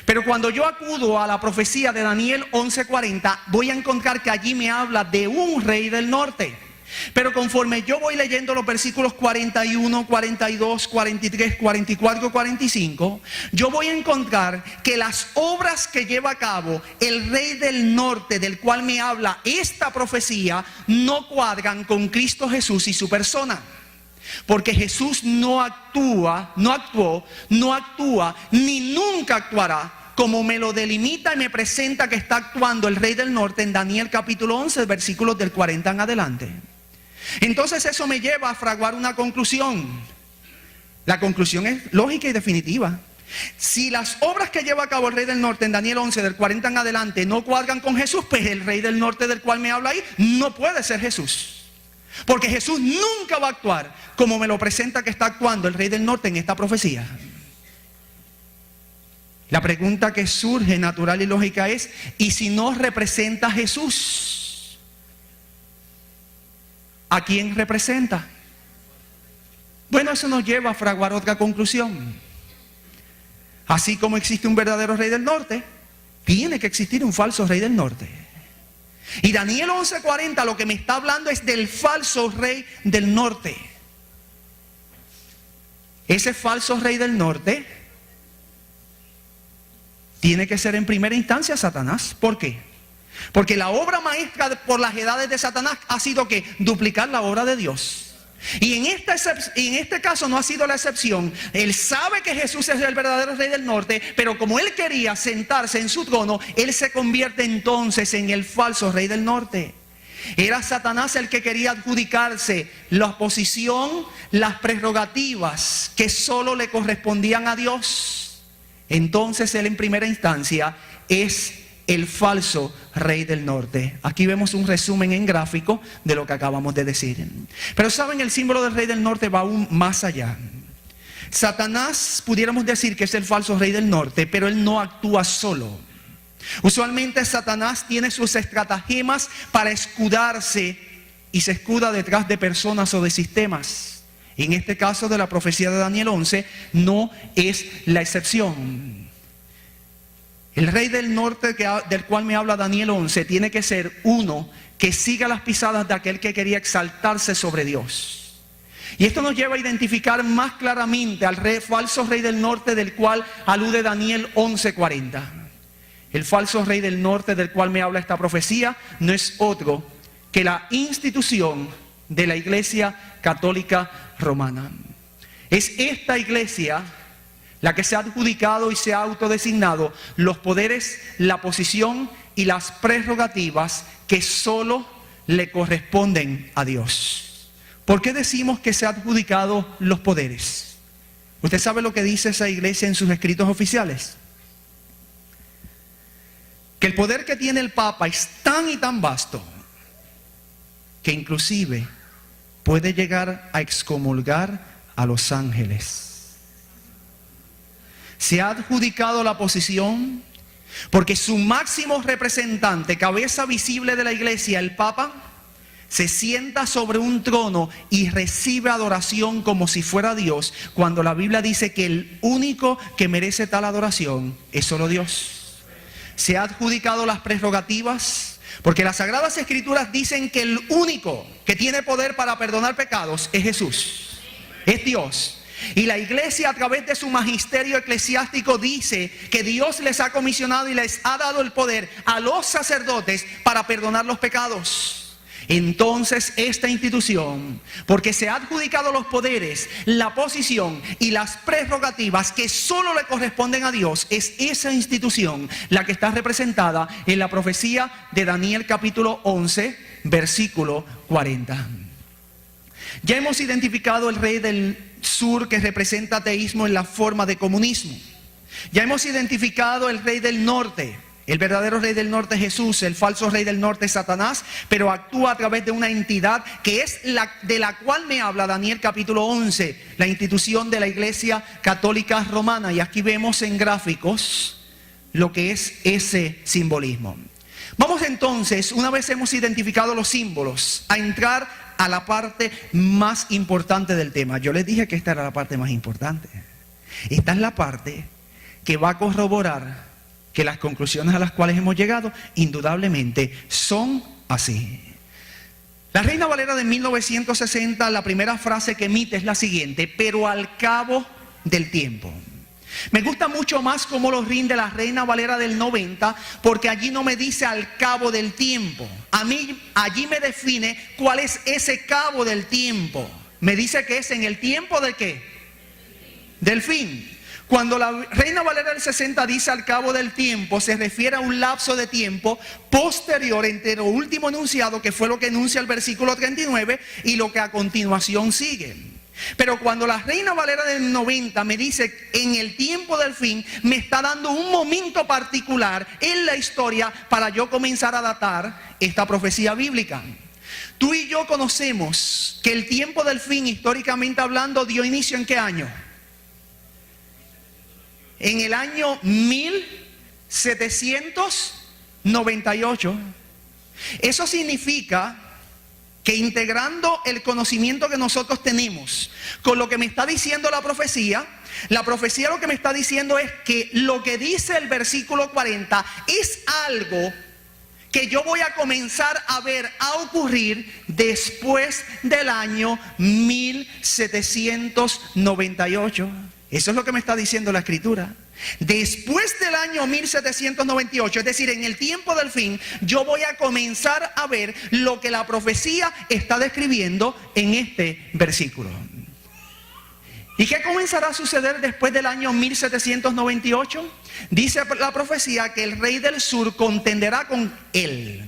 Speaker 1: Pero cuando yo acudo a la profecía de Daniel 11:40, voy a encontrar que allí me habla de un Rey del Norte. Pero conforme yo voy leyendo los versículos 41, 42, 43, 44, 45, yo voy a encontrar que las obras que lleva a cabo el Rey del Norte, del cual me habla esta profecía, no cuadran con Cristo Jesús y su persona. Porque Jesús no actuó, ni nunca actuará como me lo delimita y me presenta que está actuando el Rey del Norte en Daniel capítulo 11, versículos del 40 en adelante. Entonces eso me lleva a fraguar una conclusión. La conclusión es lógica y definitiva. Si las obras que lleva a cabo el Rey del Norte en Daniel 11 del 40 en adelante no cuadran con Jesús, pues el Rey del Norte del cual me habla ahí no puede ser Jesús. Porque Jesús nunca va a actuar como me lo presenta que está actuando el Rey del Norte en esta profecía. La pregunta que surge natural y lógica es: ¿y si no representa a Jesús? ¿A quién representa? Bueno, eso nos lleva a fraguar otra conclusión. Así como existe un verdadero Rey del Norte, tiene que existir un falso Rey del Norte. Y Daniel 11:40 lo que me está hablando es del falso Rey del Norte. Ese falso Rey del Norte tiene que ser en primera instancia Satanás. ¿Por qué? Porque la obra maestra por las edades de Satanás ha sido que duplicar la obra de Dios. Y en este caso no ha sido la excepción. Él sabe que Jesús es el verdadero rey del norte, pero como él quería sentarse en su trono, él se convierte entonces en el falso rey del norte. Era Satanás el que quería adjudicarse la posición, las prerrogativas que solo le correspondían a Dios. Entonces él en primera instancia es el falso rey del norte. Aquí vemos un resumen en gráfico de lo que acabamos de decir. Pero saben, el símbolo del rey del norte va aún más allá. Satanás, pudiéramos decir que es el falso rey del norte, pero él no actúa solo. Usualmente Satanás tiene sus estratagemas para escudarse y se escuda detrás de personas o de sistemas. En este caso de la profecía de Daniel 11 no es la excepción. El rey del norte del cual me habla Daniel 11 tiene que ser uno que siga las pisadas de aquel que quería exaltarse sobre Dios. Y esto nos lleva a identificar más claramente al falso rey del norte del cual alude Daniel 11:40. El falso rey del norte del cual me habla esta profecía no es otro que la institución de la Iglesia Católica Romana. Es esta iglesia la que se ha adjudicado y se ha autodesignado los poderes, la posición y las prerrogativas que solo le corresponden a Dios. ¿Por qué decimos que se ha adjudicado los poderes? ¿Usted sabe lo que dice esa iglesia en sus escritos oficiales? Que el poder que tiene el Papa es tan y tan vasto que inclusive puede llegar a excomulgar a los ángeles. Se ha adjudicado la posición porque su máximo representante, cabeza visible de la iglesia, el Papa, se sienta sobre un trono y recibe adoración como si fuera Dios, cuando la Biblia dice que el único que merece tal adoración es solo Dios. Se ha adjudicado las prerrogativas porque las Sagradas Escrituras dicen que el único que tiene poder para perdonar pecados es Jesús, es Dios. Y la iglesia a través de su magisterio eclesiástico dice que Dios les ha comisionado y les ha dado el poder a los sacerdotes para perdonar los pecados. Entonces esta institución, porque se ha adjudicado los poderes, la posición y las prerrogativas que solo le corresponden a Dios, es esa institución la que está representada en la profecía de Daniel capítulo 11, versículo 40. Ya hemos identificado el rey del sur que representa ateísmo en la forma de comunismo. Ya hemos identificado el rey del norte. El verdadero rey del norte es Jesús, el falso rey del norte es Satanás, pero actúa a través de una entidad que es de la cual me habla Daniel capítulo 11, la institución de la Iglesia Católica Romana. Y aquí vemos en gráficos lo que es ese simbolismo. Vamos entonces, una vez hemos identificado los símbolos, a entrar a la parte más importante del tema. Yo les dije que esta era la parte más importante. Esta es la parte que va a corroborar que las conclusiones a las cuales hemos llegado indudablemente son así. La Reina Valera de 1960, la primera frase que emite es la siguiente: pero al cabo del tiempo. Me gusta mucho más cómo lo rinde la Reina Valera del 90, porque allí no me dice al cabo del tiempo. A mí allí me define cuál es ese cabo del tiempo. Me dice que es en el tiempo de ¿qué? Del fin. Cuando la Reina Valera del 60 dice al cabo del tiempo, se refiere a un lapso de tiempo posterior entre lo último enunciado, que fue lo que enuncia el versículo 39, y lo que a continuación sigue. Pero cuando la Reina Valera del 90 me dice en el tiempo del fin, me está dando un momento particular en la historia para yo comenzar a datar esta profecía bíblica. Tú y yo conocemos que el tiempo del fin, históricamente hablando, dio inicio ¿en qué año? En el año 1798. Eso significa que integrando el conocimiento que nosotros tenemos con lo que me está diciendo la profecía lo que me está diciendo es que lo que dice el versículo 40 es algo que yo voy a comenzar a ver a ocurrir después del año 1798. Eso es lo que me está diciendo la Escritura. Después del año 1798, es decir, en el tiempo del fin, yo voy a comenzar a ver lo que la profecía está describiendo en este versículo. ¿Y qué comenzará a suceder después del año 1798? Dice la profecía que el rey del sur contenderá con él.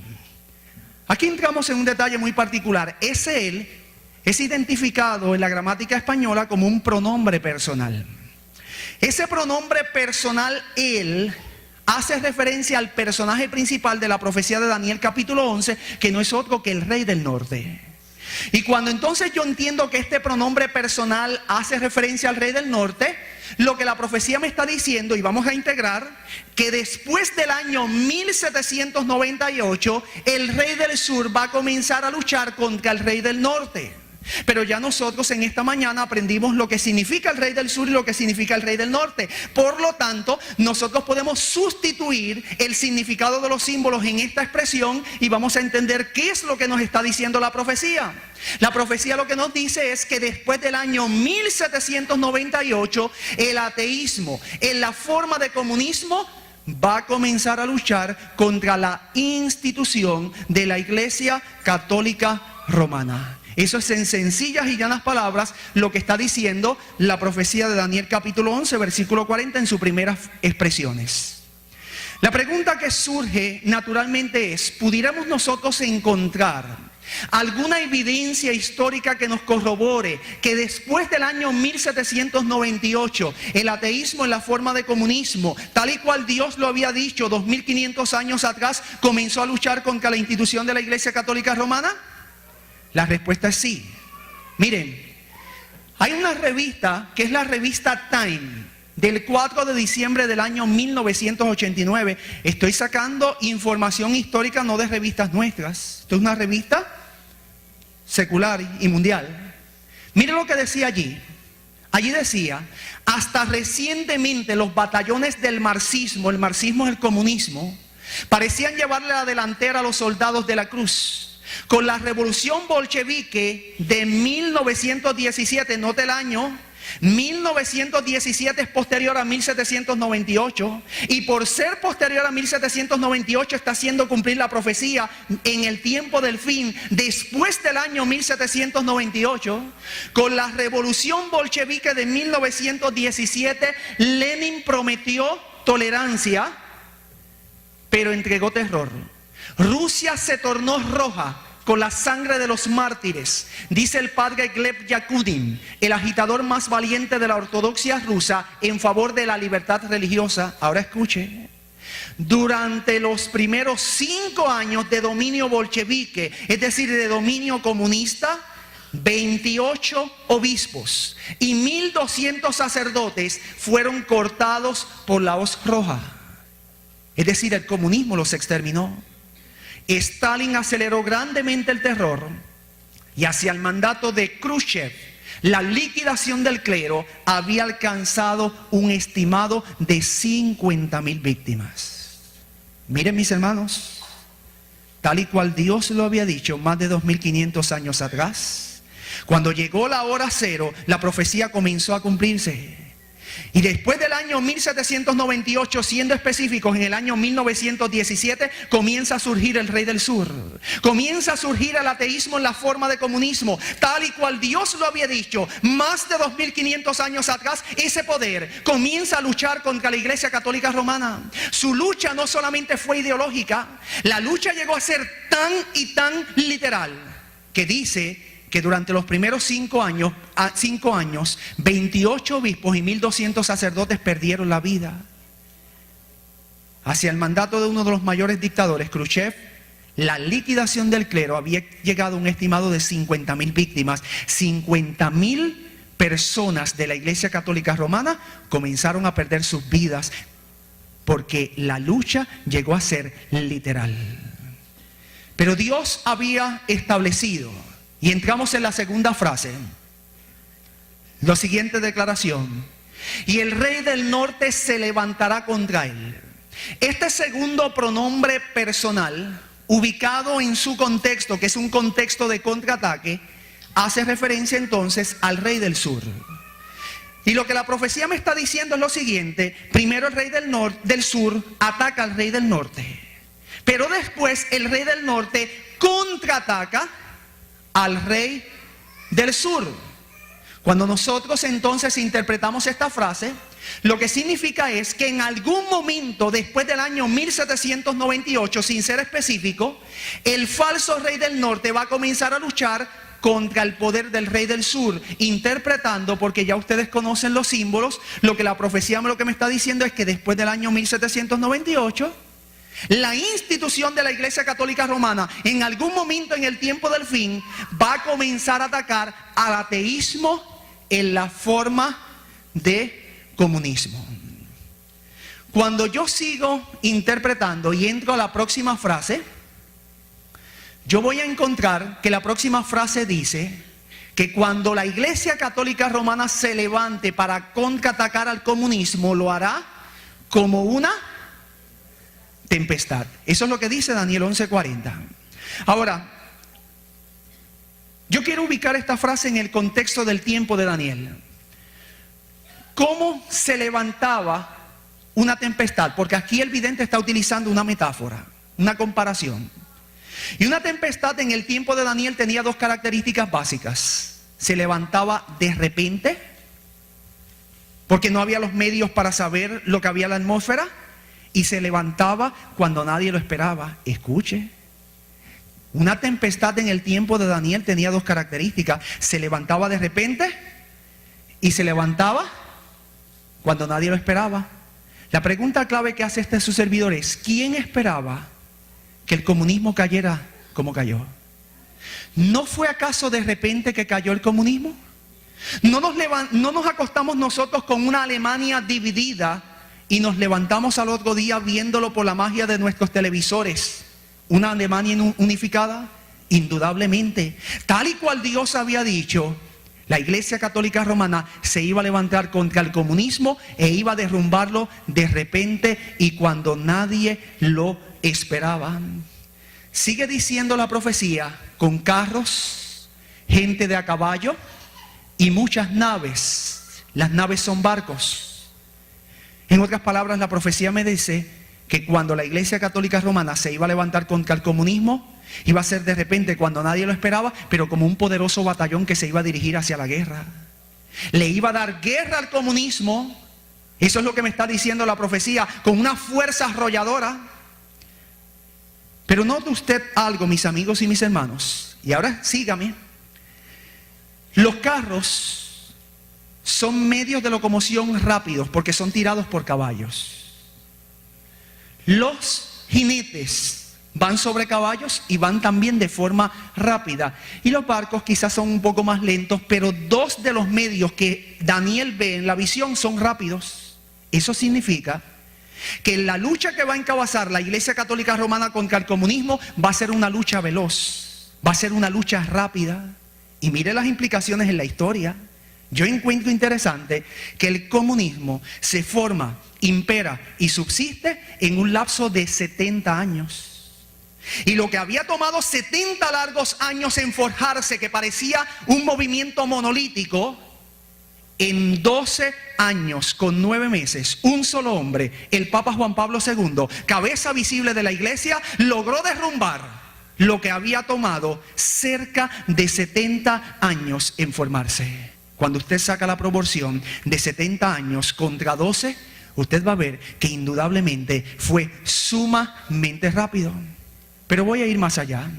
Speaker 1: Aquí entramos en un detalle muy particular. Ese él es identificado en la gramática española como un pronombre personal. Ese pronombre personal, él, hace referencia al personaje principal de la profecía de Daniel capítulo 11, que no es otro que el rey del norte. Y cuando entonces yo entiendo que este pronombre personal hace referencia al rey del norte, lo que la profecía me está diciendo, y vamos a integrar, que después del año 1798, el rey del sur va a comenzar a luchar contra el rey del norte. Pero ya nosotros en esta mañana aprendimos lo que significa el rey del sur y lo que significa el rey del norte. Por lo tanto, nosotros podemos sustituir el significado de los símbolos en esta expresión y vamos a entender qué es lo que nos está diciendo la profecía. La profecía lo que nos dice es que después del año 1798, el ateísmo en la forma de comunismo va a comenzar a luchar contra la institución de la Iglesia Católica Romana. Eso es en sencillas y llanas palabras lo que está diciendo la profecía de Daniel capítulo 11, versículo 40 en sus primeras expresiones. La pregunta que surge naturalmente es, ¿pudiéramos nosotros encontrar alguna evidencia histórica que nos corrobore que después del año 1798 el ateísmo en la forma de comunismo, tal y cual Dios lo había dicho 2500 años atrás, comenzó a luchar contra la institución de la Iglesia Católica Romana? La respuesta es sí. Miren, hay una revista que es la revista Time del 4 de diciembre del año 1989. Estoy sacando información histórica, no de revistas nuestras. Esto es una revista secular y mundial. Miren lo que decía allí. Allí decía, hasta recientemente los batallones del marxismo, el marxismo es el comunismo, parecían llevarle la delantera a los soldados de la cruz. Con la revolución bolchevique de 1917, note el año, 1917 es posterior a 1798 y por ser posterior a 1798 está haciendo cumplir la profecía en el tiempo del fin después del año 1798. Con la revolución bolchevique de 1917, Lenin prometió tolerancia, pero entregó terror. Rusia se tornó roja con la sangre de los mártires, dice el padre Gleb Yakudin, el agitador más valiente de la ortodoxia rusa en favor de la libertad religiosa. Ahora escuche, durante los primeros 5 años de dominio bolchevique, es decir, de dominio comunista, 28 obispos y 1200 sacerdotes fueron cortados por la hoz roja. Es decir, el comunismo los exterminó. Stalin aceleró grandemente el terror y hacia el mandato de Khrushchev, la liquidación del clero había alcanzado un estimado de 50.000 víctimas. Miren mis hermanos, tal y cual Dios lo había dicho más de 2500 años atrás, cuando llegó la hora cero, la profecía comenzó a cumplirse. Y después del año 1798, siendo específicos, en el año 1917 comienza a surgir el rey del sur. Comienza a surgir el ateísmo en la forma de comunismo, tal y cual Dios lo había dicho más de 2500 años atrás. Ese poder comienza a luchar contra la Iglesia Católica Romana. Su lucha no solamente fue ideológica, la lucha llegó a ser tan y tan literal que dice que durante los primeros 5 años, 28 obispos y 1200 sacerdotes perdieron la vida. Hacia el mandato de uno de los mayores dictadores, Khrushchev, la liquidación del clero había llegado a un estimado de 50.000 víctimas. 50.000 personas de la Iglesia Católica Romana comenzaron a perder sus vidas porque la lucha llegó a ser literal. Pero Dios había establecido, y entramos en la segunda frase, la siguiente declaración: y el rey del norte se levantará contra él. Este segundo pronombre personal, ubicado en su contexto, que es un contexto de contraataque, hace referencia entonces al rey del sur. Y lo que la profecía me está diciendo es lo siguiente: primero el rey del sur ataca al rey del norte, pero después el rey del norte contraataca al rey del sur. Cuando nosotros entonces interpretamos esta frase, lo que significa es que en algún momento después del año 1798, sin ser específico, el falso rey del norte va a comenzar a luchar contra el poder del rey del sur, interpretando, porque ya ustedes conocen los símbolos, lo que la profecía lo que me está diciendo es que después del año 1798, la institución de la Iglesia Católica Romana, en algún momento en el tiempo del fin, va a comenzar a atacar al ateísmo en la forma de comunismo. Cuando yo sigo interpretando y entro a la próxima frase, yo voy a encontrar que la próxima frase dice que cuando la Iglesia Católica Romana se levante para contraatacar al comunismo, lo hará como una tempestad. Eso es lo que dice Daniel 11:40. Ahora, yo quiero ubicar esta frase en el contexto del tiempo de Daniel. ¿Cómo se levantaba una tempestad? Porque aquí el vidente está utilizando una metáfora, una comparación. Y una tempestad en el tiempo de Daniel tenía dos características básicas. Se levantaba de repente, porque no había los medios para saber lo que había en la atmósfera, y se levantaba cuando nadie lo esperaba. Escuche, una tempestad en el tiempo de Daniel tenía dos características: se levantaba de repente y se levantaba cuando nadie lo esperaba. La pregunta clave que hace su servidor es: ¿quién esperaba que el comunismo cayera como cayó? ¿No fue acaso de repente que cayó el comunismo? ¿No nos acostamos nosotros con una Alemania dividida y nos levantamos al otro día viéndolo por la magia de nuestros televisores? ¿Una Alemania unificada? Indudablemente. Tal y cual Dios había dicho, la Iglesia Católica Romana se iba a levantar contra el comunismo e iba a derrumbarlo de repente y cuando nadie lo esperaba. Sigue diciendo la profecía: con carros, gente de a caballo y muchas naves. Las naves son barcos. En otras palabras, la profecía me dice que cuando la Iglesia Católica Romana se iba a levantar contra el comunismo, iba a ser de repente cuando nadie lo esperaba, pero como un poderoso batallón que se iba a dirigir hacia la guerra. Le iba a dar guerra al comunismo. Eso es lo que me está diciendo la profecía, con una fuerza arrolladora. Pero note usted algo, mis amigos y mis hermanos, y ahora sígame. Los carros son medios de locomoción rápidos porque son tirados por caballos. Los jinetes van sobre caballos y van también de forma rápida. Y los barcos quizás son un poco más lentos, pero dos de los medios que Daniel ve en la visión son rápidos. Eso significa que la lucha que va a encabezar la Iglesia Católica Romana contra el comunismo va a ser una lucha veloz, va a ser una lucha rápida. Y mire las implicaciones en la historia. Yo encuentro interesante que el comunismo se forma, impera y subsiste en un lapso de 70 años. Y lo que había tomado 70 largos años en forjarse, que parecía un movimiento monolítico, en 12 años con 9 meses, un solo hombre, el Papa Juan Pablo II, cabeza visible de la Iglesia, logró derrumbar lo que había tomado cerca de 70 años en formarse. Cuando usted saca la proporción de 70 años contra 12, usted va a ver que indudablemente fue sumamente rápido. Pero voy a ir más allá.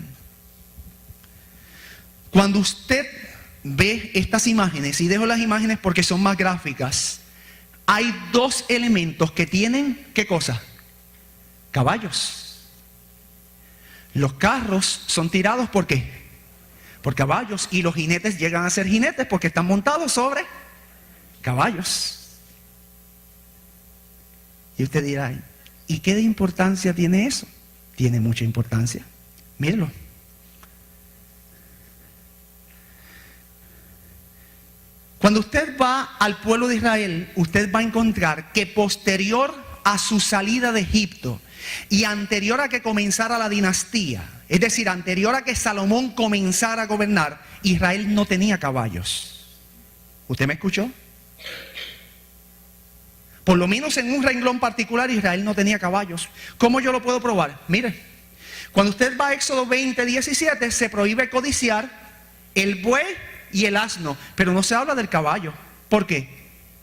Speaker 1: Cuando usted ve estas imágenes, y dejo las imágenes porque son más gráficas, hay dos elementos que tienen, ¿qué cosa? Caballos. Los carros son tirados ¿por qué? Por caballos, y los jinetes llegan a ser jinetes porque están montados sobre caballos. Y usted dirá, ¿y qué de importancia tiene eso? Tiene mucha importancia. Mírenlo. Cuando usted va al pueblo de Israel, usted va a encontrar que posterior a su salida de Egipto y anterior a que comenzara la dinastía, es decir, anterior a que Salomón comenzara a gobernar, Israel no tenía caballos. ¿Usted me escuchó? Por lo menos en un renglón particular Israel no tenía caballos. ¿Cómo yo lo puedo probar? Mire, cuando usted va a Éxodo 20:17 se prohíbe codiciar el buey y el asno, pero no se habla del caballo. ¿Por qué?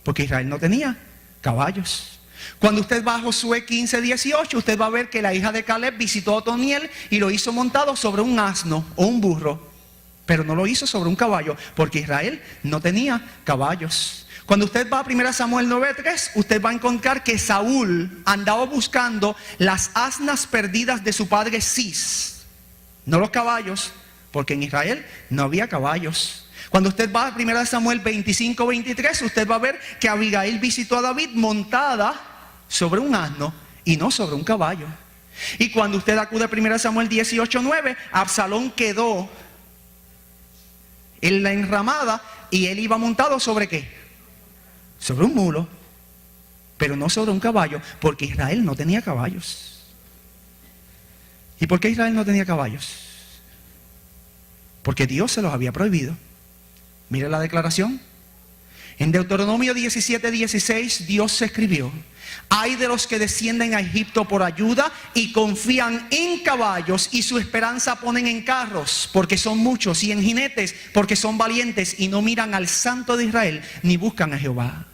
Speaker 1: Porque Israel no tenía caballos. Cuando usted va a Josué 15:18 usted va a ver que la hija de Caleb visitó a Otoniel y lo hizo montado sobre un asno o un burro, pero no lo hizo sobre un caballo, porque Israel no tenía caballos. Cuando usted va a 1 Samuel 9:3, usted va a encontrar que Saúl andaba buscando las asnas perdidas de su padre Cis, no los caballos, porque en Israel no había caballos. Cuando usted va a 1 Samuel 25:23, usted va a ver que Abigail visitó a David montada sobre un asno y no sobre un caballo. Y cuando usted acude a 1 Samuel 18:9, Absalón quedó en la enramada y él iba montado ¿sobre qué? Sobre un mulo, pero no sobre un caballo, porque Israel no tenía caballos. ¿Y por qué Israel no tenía caballos? Porque Dios se los había prohibido. Mire la declaración. En Deuteronomio 17:16 Dios se escribió: ay de los que descienden a Egipto por ayuda y confían en caballos y su esperanza ponen en carros, porque son muchos, y en jinetes, porque son valientes, y no miran al Santo de Israel ni buscan a Jehová.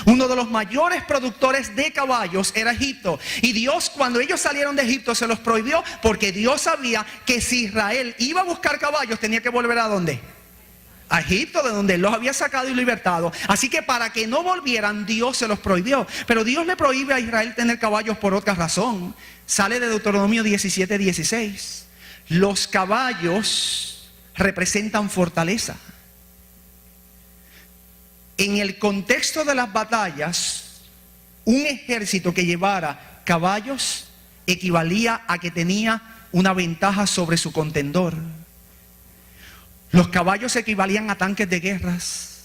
Speaker 1: Uno de los mayores productores de caballos era Egipto, y Dios, cuando ellos salieron de Egipto, se los prohibió, porque Dios sabía que si Israel iba a buscar caballos tenía que volver ¿a dónde? A Egipto, de donde Él los había sacado y libertado. Así que para que no volvieran, Dios se los prohibió. Pero Dios le prohíbe a Israel tener caballos por otra razón. Sale de Deuteronomio 17:16. Los caballos representan fortaleza. En el contexto de las batallas, un ejército que llevara caballos equivalía a que tenía una ventaja sobre su contendor. Los caballos equivalían a tanques de guerras.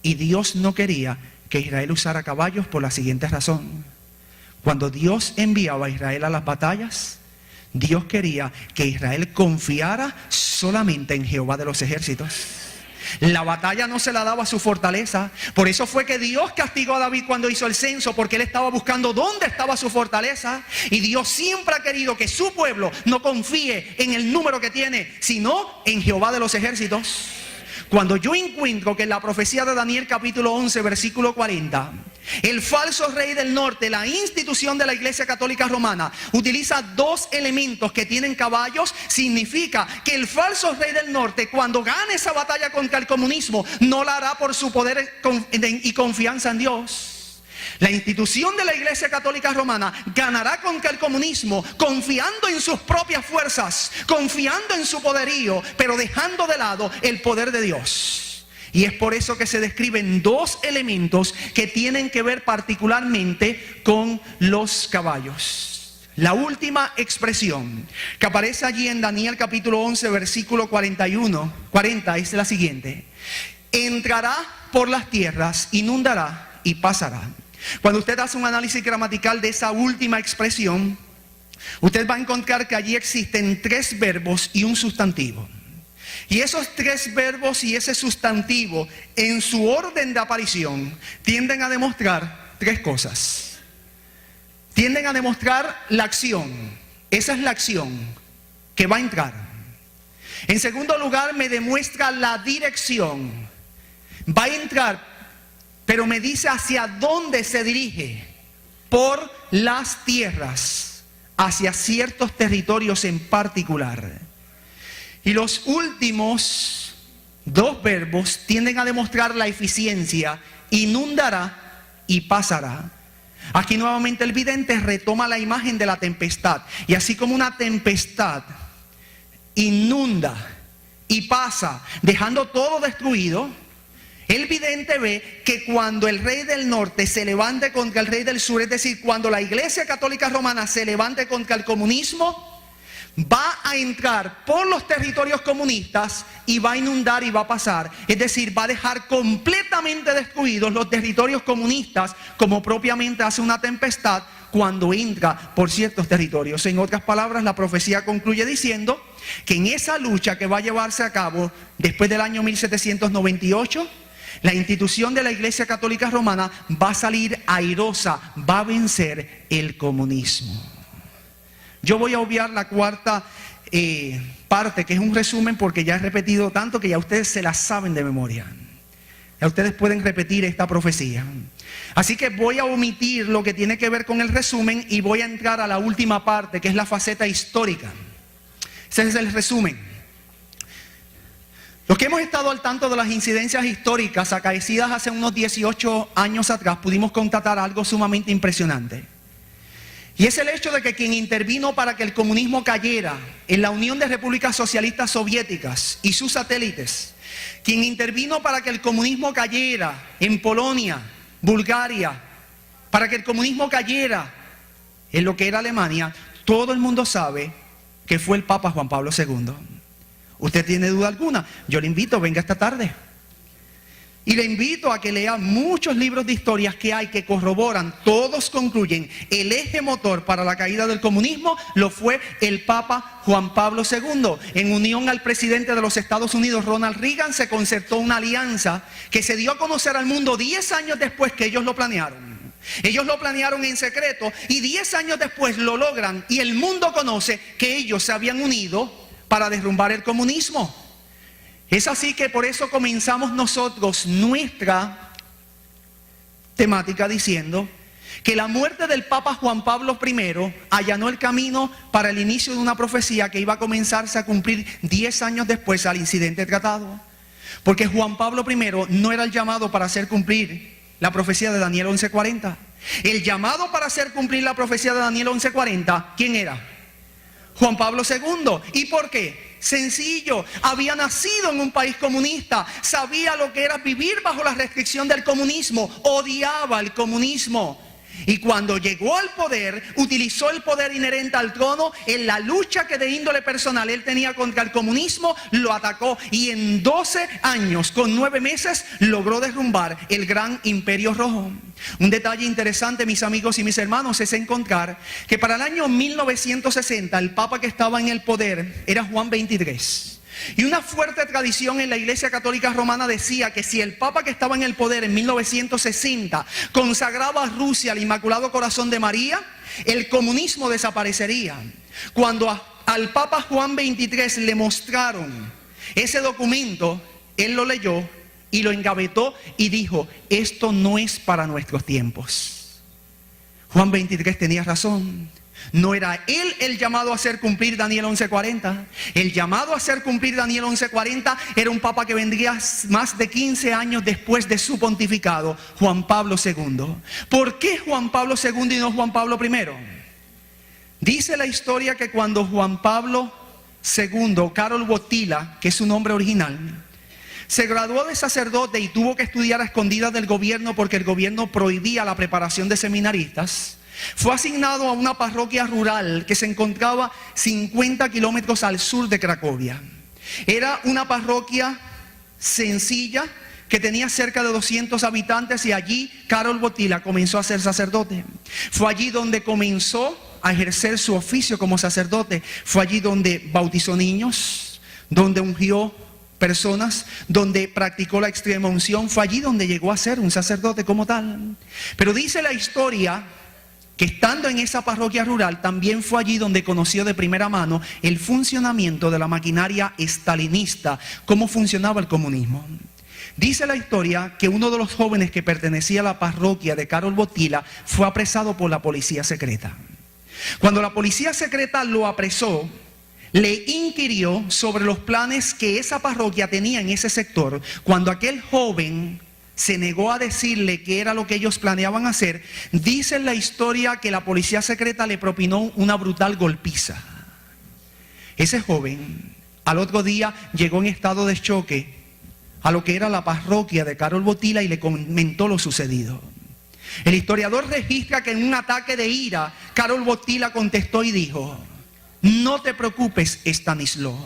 Speaker 1: Y Dios no quería que Israel usara caballos por la siguiente razón. Cuando Dios enviaba a Israel a las batallas, Dios quería que Israel confiara solamente en Jehová de los ejércitos. La batalla no se la daba a su fortaleza. Por eso fue que Dios castigó a David cuando hizo el censo, porque él estaba buscando dónde estaba su fortaleza. Y Dios siempre ha querido que su pueblo no confíe en el número que tiene, sino en Jehová de los ejércitos. Cuando yo encuentro que en la profecía de Daniel capítulo 11 versículo 40, el falso rey del norte, la institución de la Iglesia Católica Romana, utiliza dos elementos que tienen caballos, significa que el falso rey del norte, cuando gane esa batalla contra el comunismo, no la hará por su poder y confianza en Dios. La institución de la Iglesia Católica Romana ganará contra el comunismo confiando en sus propias fuerzas, confiando en su poderío, pero dejando de lado el poder de Dios. Y es por eso que se describen dos elementos que tienen que ver particularmente con los caballos. La última expresión que aparece allí en Daniel capítulo 11 versículo 40 es la siguiente: entrará por las tierras, inundará y pasará. Cuando usted hace un análisis gramatical de esa última expresión, usted va a encontrar que allí existen tres verbos y un sustantivo. Y esos tres verbos y ese sustantivo, en su orden de aparición, tienden a demostrar tres cosas. Tienden a demostrar la acción. Esa es la acción que va a entrar. En segundo lugar, me demuestra la dirección. Va a entrar, pero me dice hacia dónde se dirige: por las tierras, hacia ciertos territorios en particular. Y los últimos dos verbos tienden a demostrar la eficiencia: inundará y pasará. Aquí nuevamente el vidente retoma la imagen de la tempestad. Y así como una tempestad inunda y pasa dejando todo destruido, el vidente ve que cuando el rey del norte se levante contra el rey del sur, es decir, cuando la Iglesia Católica Romana se levante contra el comunismo, va a entrar por los territorios comunistas y va a inundar y va a pasar. Es decir, va a dejar completamente destruidos los territorios comunistas, como propiamente hace una tempestad cuando entra por ciertos territorios. En otras palabras, la profecía concluye diciendo que en esa lucha que va a llevarse a cabo después del año 1798, la institución de la Iglesia Católica Romana va a salir airosa, va a vencer el comunismo. Yo voy a obviar la cuarta parte, que es un resumen, porque ya he repetido tanto que ya ustedes se la saben de memoria. Ya ustedes pueden repetir esta profecía. Así que voy a omitir lo que tiene que ver con el resumen y voy a entrar a la última parte, que es la faceta histórica. Ese es el resumen. Los que hemos estado al tanto de las incidencias históricas acaecidas hace unos 18 años atrás, pudimos constatar algo sumamente impresionante. Y es el hecho de que quien intervino para que el comunismo cayera en la Unión de Repúblicas Socialistas Soviéticas y sus satélites, quien intervino para que el comunismo cayera en Polonia, Bulgaria, para que el comunismo cayera en lo que era Alemania, todo el mundo sabe que fue el Papa Juan Pablo II. ¿Usted tiene duda alguna? Yo le invito, venga esta tarde. Y le invito a que lea muchos libros de historias que hay que corroboran, todos concluyen, el eje motor para la caída del comunismo lo fue el Papa Juan Pablo II. En unión al presidente de los Estados Unidos, Ronald Reagan, se concertó una alianza que se dio a conocer al mundo 10 años después que ellos lo planearon. Ellos lo planearon en secreto y 10 años después lo logran y el mundo conoce que ellos se habían unido para derrumbar el comunismo. Es así que por eso comenzamos nosotros nuestra temática diciendo que la muerte del Papa Juan Pablo I allanó el camino para el inicio de una profecía que iba a comenzarse a cumplir 10 años después al incidente tratado. Porque Juan Pablo I no era el llamado para hacer cumplir la profecía de Daniel 11:40. El llamado para hacer cumplir la profecía de Daniel 11:40, ¿quién era? Juan Pablo II. ¿Y por qué? Sencillo, había nacido en un país comunista, sabía lo que era vivir bajo la restricción del comunismo, odiaba el comunismo. Y cuando llegó al poder, utilizó el poder inherente al trono en la lucha que de índole personal él tenía contra el comunismo, lo atacó y en 12 años, con 9 meses, logró derrumbar el gran imperio rojo. Un detalle interesante, mis amigos y mis hermanos, es encontrar que para el año 1960 el papa que estaba en el poder era Juan XXIII. Y una fuerte tradición en la Iglesia Católica Romana decía que si el Papa que estaba en el poder en 1960 consagraba a Rusia al Inmaculado Corazón de María, el comunismo desaparecería. Cuando al Papa Juan XXIII le mostraron ese documento, él lo leyó y lo engavetó y dijo: esto no es para nuestros tiempos. Juan XXIII tenía razón. No era él el llamado a hacer cumplir Daniel 11:40. El llamado a hacer cumplir Daniel 11:40 era un papa que vendría más de 15 años después de su pontificado, Juan Pablo II. ¿Por qué Juan Pablo II y no Juan Pablo I? Dice la historia que cuando Juan Pablo II, Karol Wojtyła, que es su nombre original, se graduó de sacerdote y tuvo que estudiar a escondidas del gobierno porque el gobierno prohibía la preparación de seminaristas, fue asignado a una parroquia rural que se encontraba 50 kilómetros al sur de Cracovia. Era una parroquia sencilla que tenía cerca de 200 habitantes y allí Karol Wojtyła comenzó a ser sacerdote. Fue allí donde comenzó a ejercer su oficio como sacerdote. Fue allí donde bautizó niños, donde ungió personas, donde practicó la extrema unción. Fue allí donde llegó a ser un sacerdote como tal. Pero dice la historia que estando en esa parroquia rural, también fue allí donde conoció de primera mano el funcionamiento de la maquinaria estalinista, cómo funcionaba el comunismo. Dice la historia que uno de los jóvenes que pertenecía a la parroquia de Karol Wojtyła fue apresado por la policía secreta. Cuando la policía secreta lo apresó, le inquirió sobre los planes que esa parroquia tenía en ese sector. Cuando aquel joven se negó a decirle qué era lo que ellos planeaban hacer, dice en la historia que la policía secreta le propinó una brutal golpiza. Ese joven al otro día llegó en estado de choque a lo que era la parroquia de Karol Wojtyła y le comentó lo sucedido. El historiador registra que en un ataque de ira, Karol Wojtyła contestó y dijo: no te preocupes, Stanislaw,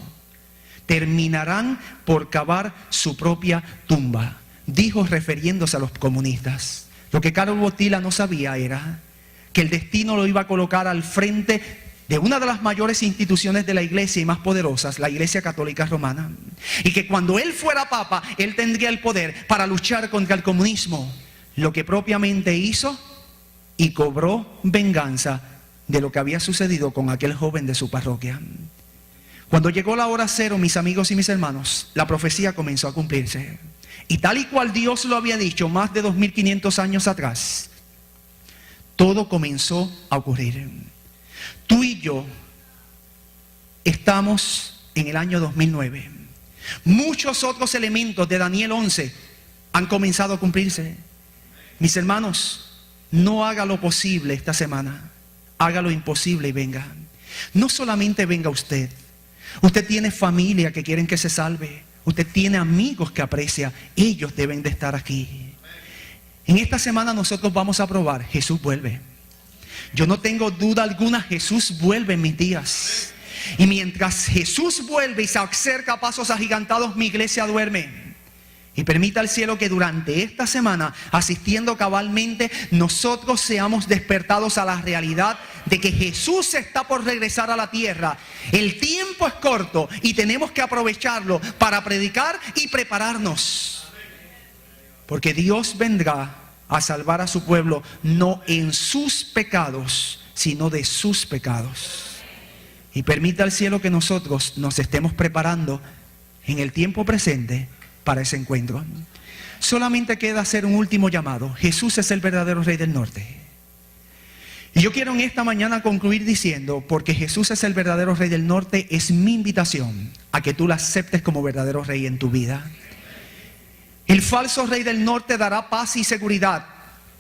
Speaker 1: terminarán por cavar su propia tumba. Dijo refiriéndose a los comunistas. Lo que Karol Wojtyła no sabía era que el destino lo iba a colocar al frente de una de las mayores instituciones de la iglesia y más poderosas, la Iglesia Católica Romana. Y que cuando él fuera papa, él tendría el poder para luchar contra el comunismo. Lo que propiamente hizo y cobró venganza de lo que había sucedido con aquel joven de su parroquia. Cuando llegó la hora cero, mis amigos y mis hermanos, la profecía comenzó a cumplirse. Y tal y cual Dios lo había dicho más de 2500 años atrás, todo comenzó a ocurrir. Tú y yo estamos en el año 2009. Muchos otros elementos de Daniel 11 han comenzado a cumplirse. Mis hermanos, no haga lo posible esta semana, haga lo imposible y venga. No solamente venga usted. Usted tiene familia que quieren que se salve. Usted tiene amigos que aprecia. Ellos deben de estar aquí. En esta semana nosotros vamos a probar. Jesús vuelve. Yo no tengo duda alguna. Jesús vuelve en mis días. Y mientras Jesús vuelve y se acerca a pasos agigantados, mi iglesia duerme. Y permita al cielo que durante esta semana, asistiendo cabalmente, nosotros seamos despertados a la realidad de que Jesús está por regresar a la tierra. El tiempo es corto y tenemos que aprovecharlo para predicar y prepararnos. Porque Dios vendrá a salvar a su pueblo, no en sus pecados, sino de sus pecados. Y permita al cielo que nosotros nos estemos preparando en el tiempo presente para ese encuentro. Solamente queda hacer un último llamado. Jesús es el verdadero Rey del Norte. Y yo quiero en esta mañana concluir diciendo, porque Jesús es el verdadero Rey del Norte, es mi invitación a que tú lo aceptes como verdadero Rey en tu vida. El falso Rey del Norte dará paz y seguridad,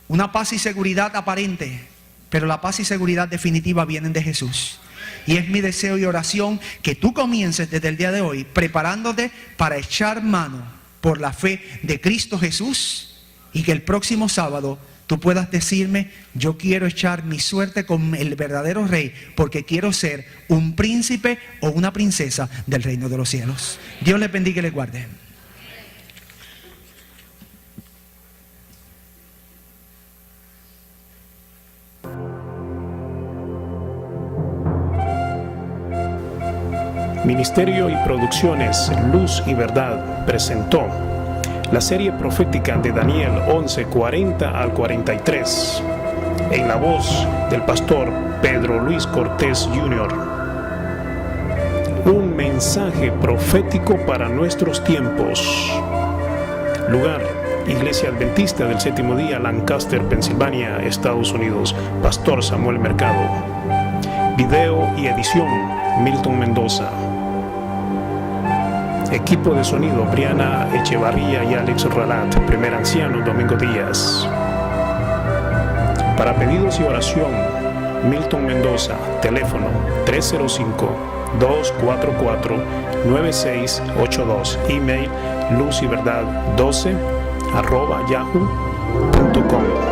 Speaker 1: una paz y seguridad aparente, pero la paz y seguridad definitiva vienen de Jesús. Y es mi deseo y oración que tú comiences desde el día de hoy preparándote para echar mano por la fe de Cristo Jesús, y que el próximo sábado tú puedas decirme: yo quiero echar mi suerte con el verdadero Rey, porque quiero ser un príncipe o una princesa del reino de los cielos. Dios les bendiga y les guarde.
Speaker 2: Ministerio y Producciones Luz y Verdad presentó la serie profética de Daniel 11:40 al 43, en la voz del pastor Pedro Luis Cortés Jr. Un mensaje profético para nuestros tiempos. Lugar: Iglesia Adventista del Séptimo Día, Lancaster, Pensilvania, Estados Unidos. Pastor Samuel Mercado. Video y edición: Milton Mendoza. Equipo de sonido: Briana Echevarría y Alex Ralat. Primer anciano: Domingo Díaz. Para pedidos y oración: Milton Mendoza. Teléfono: 305-244-9682. Email: lucyverdad12@yahoo.com.